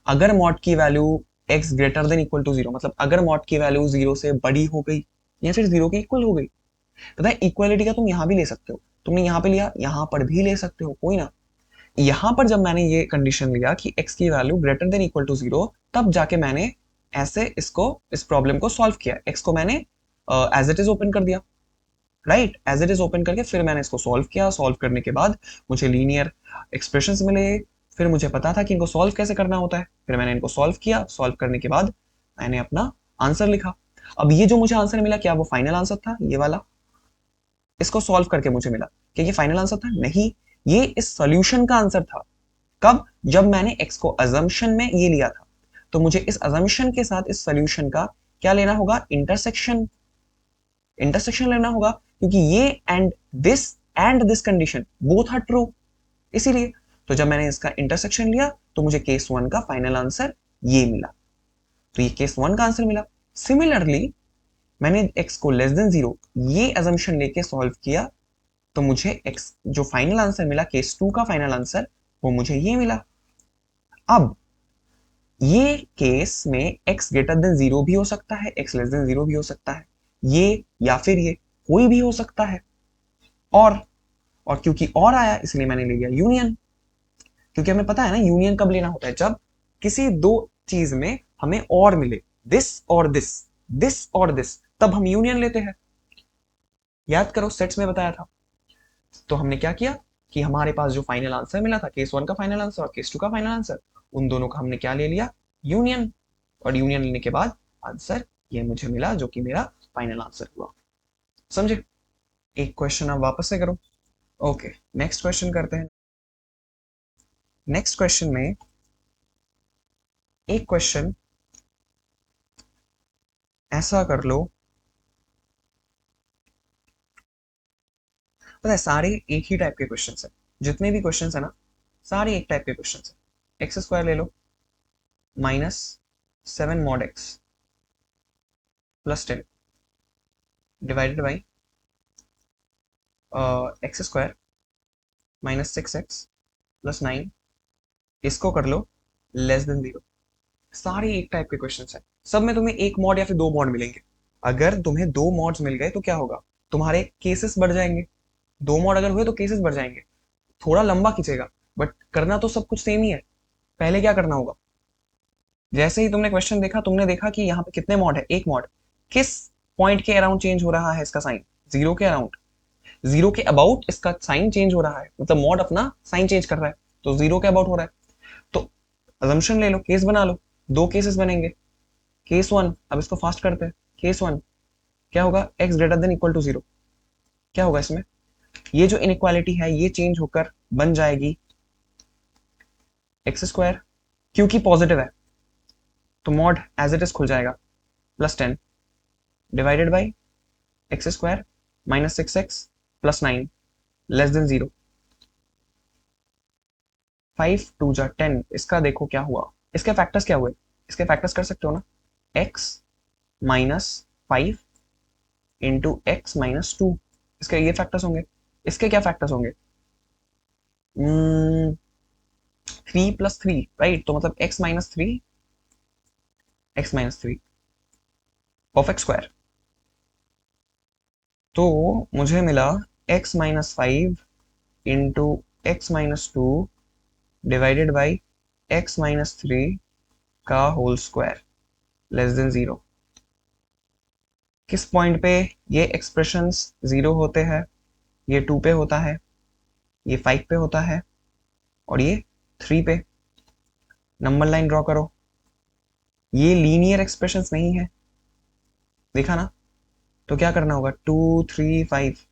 अगर मॉड की value x greater than equal to 0, मतलब अगर मॉड की वैल्यू 0 से बड़ी हो गई या फिर 0 के इक्वल हो गई। पता है, इक्वालिटी का तुम यहां भी ले सकते हो। तुमने यहां पे लिया, यहां पर भी ले सकते हो, कोई ना। यहां पर जब मैंने ये कंडीशन लिया कि x की value greater than equal to 0, तब जाके मैंने ऐसे इस प्रॉब्लम को सॉल्व किया। x को मैंने एज इट इज ओपन कर दिया, right, as it is open करके फिर मैंने इसको सॉल्व किया। सॉल्व करने के बाद मुझे लीनियर एक्सप्रेशंस मिले, फिर मुझे पता था कि इनको सॉल्व कैसे करना होता है, फिर मैंने इनको सॉल्व किया। सॉल्व करने के बाद मैंने अपना आंसर लिखा। अब ये जो मुझे आंसर मिला, क्या वो फाइनल आंसर था? ये वाला इसको सॉल्व करके मुझे मिला कि ये फाइनल आंसर था? नहीं, ये इस सॉल्यूशन का आंसर था। कब? जब मैंने x को अजम्पशन में ये लिया था। तो मुझे इस अजम्पशन के साथ इस सॉल्यूशन का क्या लेना होगा? इंटरसेक्शन। इंटरसेक्शन लेना होगा, क्योंकि ये and this condition both are true, इसीलिए। तो जब मैंने इसका इंटरसेक्शन लिया तो मुझे केस 1 का फाइनल आंसर ये मिला। तो ये केस 1 का आंसर मिला। सिमिलरली मैंने x को लेस देन 0 ये अजम्पशन लेके सॉल्व किया, तो मुझे x जो फाइनल आंसर मिला, केस 2 का फाइनल आंसर, वो मुझे ये मिला। अब ये केस में x ग्रेटर देन 0 भी हो सकता है, x लेस देन 0 भी हो सकता है, ये या फिर ये कोई भी हो सकता है। और क्योंकि और आया इसलिए मैंने ले लिया यूनियन, क्योंकि हमें पता है ना यूनियन कब लेना होता है, जब किसी दो चीज में हमें और मिले, दिस और दिस, तब हम यूनियन लेते हैं। याद करो, सेट्स में बताया था। तो हमने क्या किया कि हमारे पास जो फाइनल आंसर मिला था, केस 1 का फाइनल आंसर और केस 2 का फाइनल आंसर, उन दोनों का हमने क्या ले लिया? यूनियन। और यूनियन लेने के बाद आंसर ये मुझे मिला, जो कि मेरा फाइनल आंसर हुआ। समझे? एक क्वेश्चन आप वापस से करो। ओके, नेक्स्ट क्वेश्चन करते हैं। नेक्स्ट क्वेश्चन में एक क्वेश्चन ऐसा कर लो, पता है सारे एक ही टाइप के क्वेश्चन है, जितने भी क्वेश्चन है ना, सारे एक टाइप के क्वेश्चन है। एक्स स्क्वायर ले लो, -7 mod x plus 10 divided by x square -6x plus 9, इसको कर लो लेस देन 0। सारे एक टाइप के क्वेश्चन है, सब में तुम्हें एक मॉड या फिर दो मॉड मिलेंगे। अगर तुम्हें दो मॉड्स मिल गए तो क्या होगा? तुम्हारे केसेस बढ़ जाएंगे। दो मॉड अगर हुए तो केसेस बढ़ जाएंगे। थोड़ा लंबा खींचेगा, बट करना तो सब कुछ सेम ही है। पहले क्या करना होगा? जैसे ही तुमने क्वेश्चन देखा, तुमने देखा कि यहाँ पे कितने मॉड है, एक मॉड। किस पॉइंट के अराउंड चेंज हो रहा है इसका साइन? 0 के अराउंड। 0 के अबाउट इसका साइन चेंज हो रहा है, मतलब मॉड अपना साइन चेंज कर रहा है, तो 0 के अबाउट हो रहा है। तो अजम्पशन ले लो, केस बना लो, दो केसेस बनेंगे। केस 1, अब इसको फास्ट करते हैं। केस 1 क्या होगा? x greater than equal to 0। क्या होगा इसमें? ये जो इनइक्वालिटी है ये चेंज होकर बन जाएगी एक्स स्क्वायर, क्योंकि पॉजिटिव है तो मॉड एज इट इज खुल जाएगा, +10 divided by x square -6x plus 9 less than 0। 5 2 जा 10, इसका देखो क्या हुआ, इसके फैक्टर्स क्या हुए? इसके फैक्टर्स कर सकते हो ना, x -5 इंटू एक्स -2, इसके ये फैक्टर्स होंगे। इसके क्या फैक्टर्स होंगे? 3 + 3, राइट, तो मतलब x -3 परफेक्ट स्क्वायर। तो मुझे मिला x-5 into x-2 divided by x-3 का होल स्क्वायर लेस देन 0। किस पॉइंट पे ये एक्सप्रेशंस 0 होते हैं? ये 2 पे होता है, ये 5 पे होता है, और ये 3 पे। नंबर लाइन ड्रॉ करो। ये लीनियर एक्सप्रेशंस नहीं है, देखा ना? तो क्या करना होगा? 2 3 5,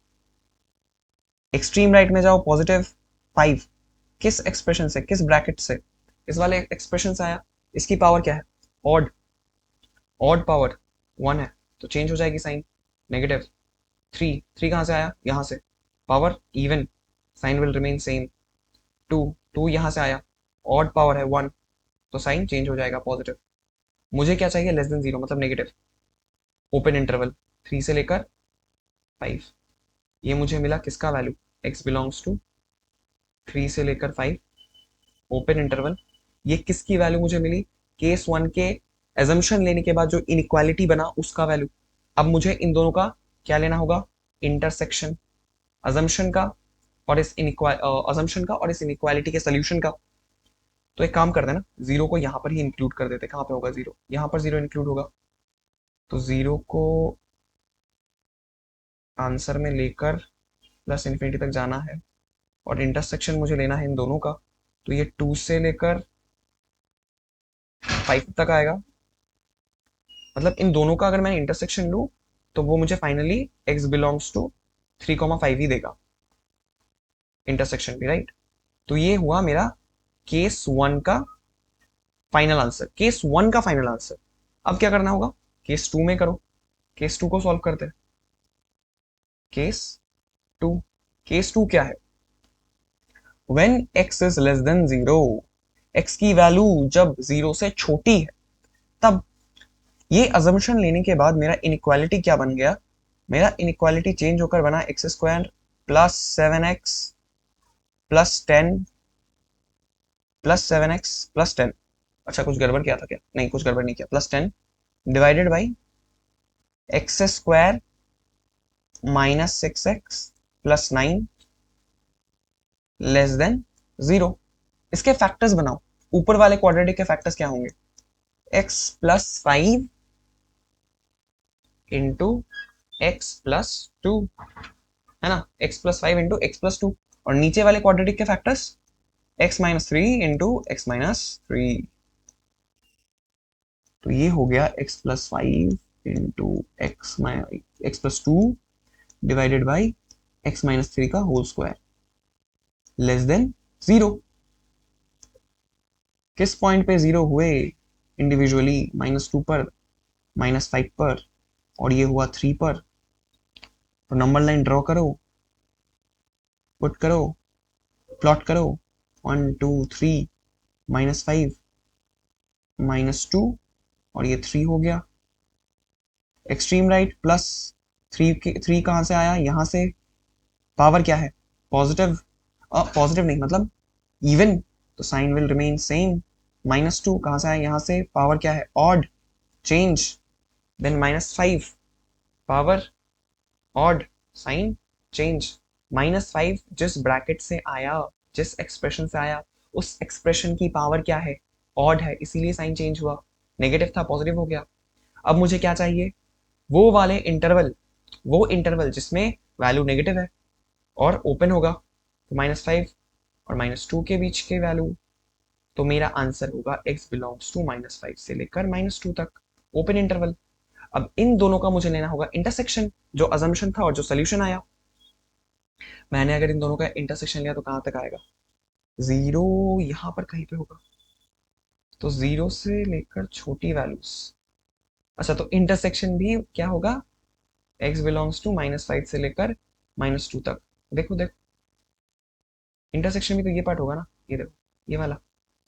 एक्सट्रीम राइट में जाओ, +5। किस एक्सप्रेशन से, किस ब्रैकेट से? इस वाले एक्सप्रेशन से आया। इसकी पावर क्या है? ऑड। ऑड पावर 1 है, तो चेंज हो जाएगी साइन, -3। 3 कहां से आया? यहां से। Power even, sign will remain same. 2 2 यहां से आया, ऑड पावर है 1, तो साइन चेंज हो जाएगा पॉजिटिव। मुझे क्या चाहिए? लेस देन 0, मतलब नेगेटिव। ओपन इंटरवल 3 से लेकर 5। ये मुझे मिला किसका वैल्यू? x बिलोंग्स टू 3 से लेकर 5, ओपन इंटरवल। ये किसकी वैल्यू मुझे मिली? केस 1 के एजम्पशन लेने के बाद जो इनइक्वालिटी बना उसका वैल्यू। अब मुझे इन दोनों का क्या लेना होगा? इंटरसेक्शन। अजम्पशन का और इस अजम्पशन का और इस इनइक्वालिटी के सोल्यूशन का। तो एक काम करते हैं ना, जीरो को यहाँ पर ही इंक्लूड कर देते हैं। कहाँ पे होगा जीरो? यहाँ पर जीरो इंक्लूड होगा। तो जीरो को आंसर में लेकर प्लस इन्फिनिटी तक जाना है और इंटरसेक्शन मुझे लेना है इन दोनों का। तो ये 2 से लेकर 5 तक आएगा। मतलब इन दोनों का अगर मैं इंटरसेक्शन लूं तो वो मुझे फाइनली x बिलोंग्स टू 3,5 ही देगा, इंटरसेक्शन भी, राइट। तो ये हुआ मेरा केस वन का फाइनल आंसर, केस वन का फाइनल आंसर। अब क्या करना होगा? केस टू में करो। केस टू को सॉल्व करते हैं। केस टू, केस टू क्या है? When x is less than 0, x की वैल्यू जब 0 से छोटी है तब। ये अजम्पशन लेने के बाद मेरा इनइक्वालिटी क्या बन गया? मेरा इनइक्वालिटी चेंज होकर बना x square plus 7x plus 10 plus 7x plus 10। अच्छा, कुछ गड़बड़ किया था क्या? नहीं, कुछ गड़बड़ नहीं किया। Plus 10 divided by x square minus 6x plus 9 less than 0। इसके फैक्टर्स बनाओ। ऊपर वाले क्वाड्रेटिक के फैक्टर्स क्या होंगे? x plus 5 into x plus 2, है ना? x plus 5 into x plus 2। और नीचे वाले क्वाड्रेटिक के factors x minus 3 into x minus 3। तो ये हो गया x plus 5 into x plus 2 divided by x minus 3 का होल स्क्वायर लेस देन 0। किस पॉइंट पे 0 हुए इंडिविजुअली? -2 पर, -5 पर, और ये हुआ 3 पर। तो नंबर लाइन ड्रॉ करो, पुट करो, प्लॉट करो। 1 2 3, -5 -2 और ये 3 हो गया। एक्सट्रीम राइट प्लस 3 कहां से आया? यहां से। पावर क्या है? पॉजिटिव। पॉजिटिव नहीं, मतलब इवन, तो साइन विल रिमेन सेम। -2 कहां से आया? यहां से। पावर क्या है? Odd, change. Then -5 power odd, sign change. -5 जिस ब्रैकेट से आया, जिस एक्सप्रेशन से आया, उस एक्सप्रेशन की पावर क्या है? ऑड है, इसीलिए साइन चेंज हुआ। नेगेटिव था, पॉजिटिव हो गया। अब मुझे क्या चाहिए? वो वाले इंटरवल, वो इंटरवल जिसमें वैल्यू नेगेटिव है और ओपन होगा। तो -5 और -2 के बीच के वैल्यू। तो मेरा आंसर होगा x बिलोंग्स टू -5 से लेकर -2 तक, ओपन इंटरवल। अब इन दोनों का मुझे लेना होगा इंटरसेक्शन, जो अजम्पशन था और जो सोल्यूशन आया। मैंने अगर इन दोनों का इंटरसेक्शन लिया तो कहां तक आएगा? 0 यहां पर कहीं पे होगा। तो 0 से लेकर छोटी वैल्यूज। अच्छा, तो इंटरसेक्शन भी क्या होगा? x बिलोंग्स टू -5 से लेकर -2 तक। देखो देखो, इंटरसेक्शन भी तो ये पार्ट होगा ना, ये देखो, ये वाला।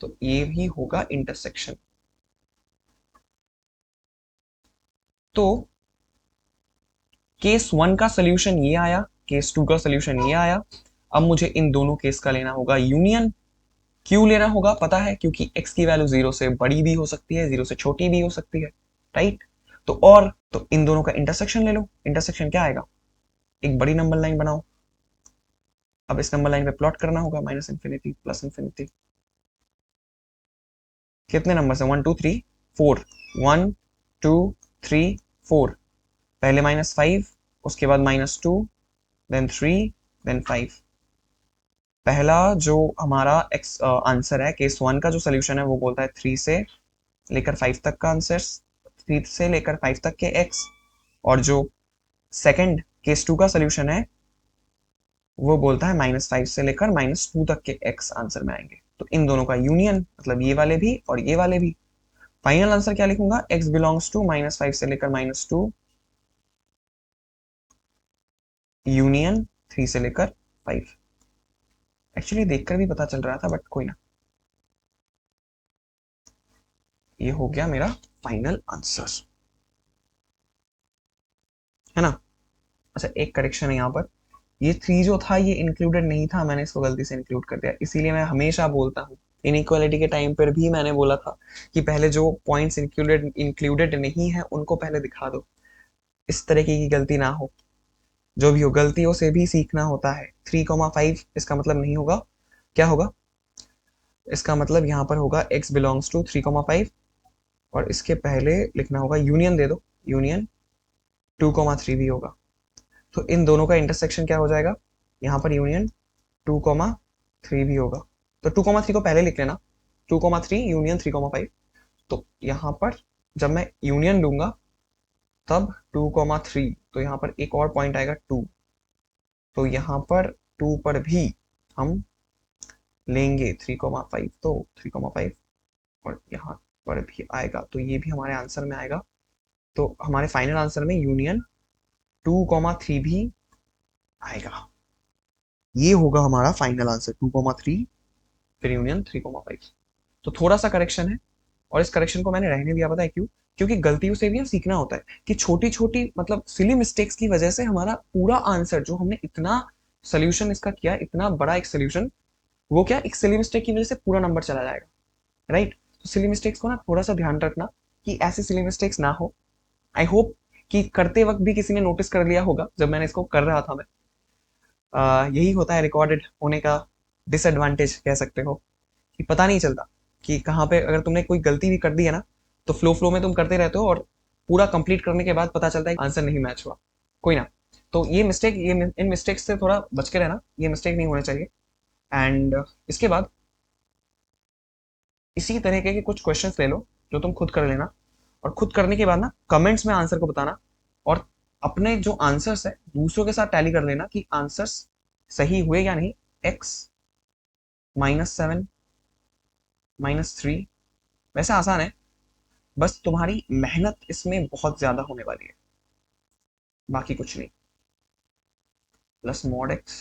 तो ये भी होगा इंटरसेक्शन। तो केस वन का सोल्यूशन ये आया, केस टू का सोल्यूशन ये आया। अब मुझे इन दोनों केस का लेना होगा यूनियन। क्यों लेना होगा पता है? क्योंकि x की वैल्यू 0 से बड़ी भी हो सकती है, 0 से छोटी भी हो सकती है, राइट। तो इन दोनों का इंटरसेक्शन ले लो। इंटरसेक्शन क्या आएगा? एक बड़ी नंबर लाइन बनाओ। अब इस नंबर लाइन पे प्लॉट करना होगा, माइनस इंफिनिटी प्लस इंफिनिटी। कितने नंबर है? 1 2 3 4। 1 2 3 4। पहले -5, उसके बाद -2, देन 3, देन 5। पहला जो हमारा एक्स आंसर है, केस वन का जो सोल्यूशन है, वो बोलता है 3 से लेकर 5 तक का आंसर, 3 से लेकर 5 तक के एक्स। और जो सेकंड केस टू का सोल्यूशन है, वो बोलता है -5 से लेकर -2 तक के एक्स आंसर में आएंगे। तो इन दोनों का यूनियन, मतलब ये वाले भी और ये वाले भी। फाइनल आंसर क्या लिखूंगा? x बिलोंग्स टू -5 से लेकर -2 यूनियन 3 से लेकर 5। एक्चुअली देखकर भी पता चल रहा था, बट कोई ना। ये हो गया मेरा फाइनल आंसर, है ना? अच्छा, एक करेक्शन है यहाँ पर। ये 3 जो था ये इंक्लूडेड नहीं था, मैंने इसको गलती से इंक्लूड कर दिया। इसीलिए मैं हमेशा बोलता हूँ, इनइक्वालिटी के टाइम पर भी मैंने बोला था कि पहले जो पॉइंट्स इंक्लूडेड इंक्लूडेड नहीं है उनको पहले दिखा दो, इस तरीके की गलती ना हो। जो भी हो, गलतियों से भी सीखना होता है। 3,5 इसका मतलब नहीं होगा, क्या होगा, इसका मतलब यहाँ पर होगा x बिलोंग्स टू 3,5 और इसके पहले लिखना होगा यूनियन दे दो, यूनियन 2,3 भी होगा। तो इन दोनों का इंटरसेक्शन क्या हो जाएगा, यहाँ पर यूनियन 2,3 भी होगा। तो 2,3 को पहले लिख लेना, 2,3 यूनियन 3,5। तो यहाँ पर जब मैं यूनियन लूंगा तब 2,3, तो यहाँ पर एक और पॉइंट आएगा 2, तो यहाँ पर 2 पर भी हम लेंगे 3,5, तो 3,5 और यहाँ पर भी आएगा, तो ये भी हमारे आंसर में आएगा। तो हमारे फाइनल आंसर में यूनियन 2,3 भी आएगा। ये होगा हमारा फाइनल आंसर, 2,3 फिर यूनियन 3,5। तो थोड़ा सा करेक्शन है, और इस करेक्शन को मैंने रहने दिया, पता है क्यों, क्योंकि गलतियों से भी सीखना होता है कि छोटी छोटी मतलब सिली मिस्टेक्स की वजह से हमारा पूरा आंसर जो हमने इतना सोल्यूशन इसका किया, इतना बड़ा एक सोल्यूशन, वो क्या एक सिली मिस्टेक की वजह से पूरा नंबर चला जाएगा, राइट। तो सिली मिस्टेक्स को ना थोड़ा सा ध्यान रखना कि ऐसे सिली मिस्टेक्स ना हो। आई होप कि करते वक्त भी किसी ने नोटिस कर लिया होगा जब मैंने इसको कर रहा था मैं। यही होता है रिकॉर्डेड होने का डिसएडवांटेज, कह सकते हो, कि पता नहीं चलता कि कहाँ पे अगर तुमने कोई गलती भी कर दी है ना, तो फ्लो फ्लो में तुम करते रहते हो और पूरा कंप्लीट करने के बाद पता चलता है आंसर नहीं मैच हुआ। कोई ना, तो ये मिस्टेक, ये इन मिस्टेक्स से थोड़ा बच के रहना, ये मिस्टेक नहीं होने चाहिए। एंड इसके बाद इसी तरीके के कुछ क्वेश्चंस ले लो जो तुम खुद कर लेना, और खुद करने के बाद ना कमेंट्स में आंसर को बताना, और अपने जो आंसर्स है दूसरों के साथ टैली कर लेना कि आंसर्स सही हुए या नहीं। x -7 -3, वैसे आसान है, बस तुम्हारी मेहनत इसमें बहुत ज्यादा होने वाली है, बाकी कुछ नहीं। Plus mod x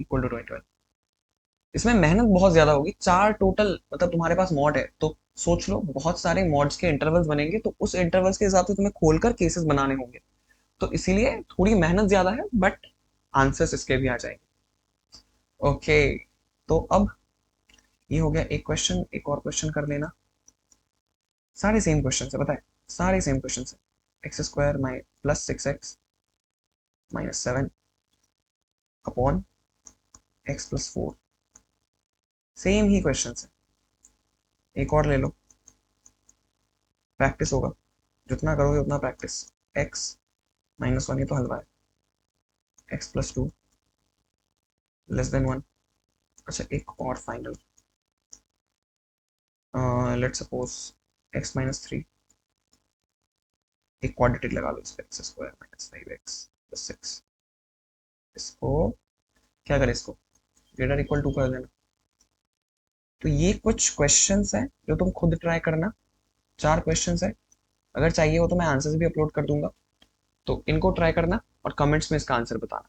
equal to 21, इसमें मेहनत बहुत ज्यादा होगी। 4 टोटल मतलब तुम्हारे पास मॉड है, तो सोच लो बहुत सारे मॉड्स के इंटरवल्स बनेंगे, तो उस इंटरवल्स के हिसाब से तुम्हें खोलकर केसेस बनाने होंगे, तो इसीलिए थोड़ी मेहनत ज्यादा है, बट आंसर्स इसके भी आ जाएंगे। ओके, तो अब ये हो गया एक क्वेश्चन, एक और क्वेश्चन कर लेना। सारे सेम क्वेश्चन है, बताए, सारे सेम क्वेश्चन है। एक्स स्क्वायर माइ plus 6x -7 upon x plus 4, same ही क्वेश्चन है। एक और ले लो, प्रैक्टिस होगा, जितना करोगे उतना प्रैक्टिस। x -1, ये तो हलवा है, x प्लस 2 लेस देन 1। अच्छा एक और फाइनल, लेट्स सपोज x -3, एक क्वाड्रेटिक लगा लो इस पे, एक्स स्क्वायर -5x प्लस 6। इसको क्या करें, इसको ग्रेटर इक्वल टू कर देना। तो ये कुछ क्वेश्चंस हैं जो तुम खुद ट्राई करना, 4 क्वेश्चंस है, अगर चाहिए हो तो मैं आंसर्स भी अपलोड कर दूंगा, तो इनको ट्राई करना और कमेंट्स में इसका आंसर बताना।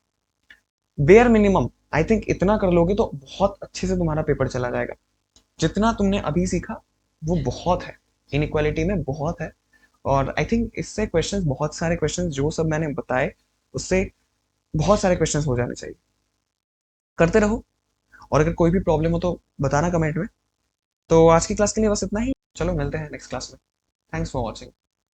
बेयर मिनिमम आई थिंक इतना कर लोगे तो बहुत अच्छे से तुम्हारा पेपर चला जाएगा। जितना तुमने अभी सीखा वो बहुत है, इनइक्वालिटी में बहुत है, और आई थिंक इससे क्वेश्चंस, बहुत सारे क्वेश्चंस जो सब मैंने बताए उससे बहुत सारे क्वेश्चंस हो जाने चाहिए। करते रहो, और अगर कोई भी प्रॉब्लम हो तो बताना कमेंट में। तो आज की क्लास के लिए बस इतना ही, चलो मिलते हैं नेक्स्ट क्लास में। Thanks for watching.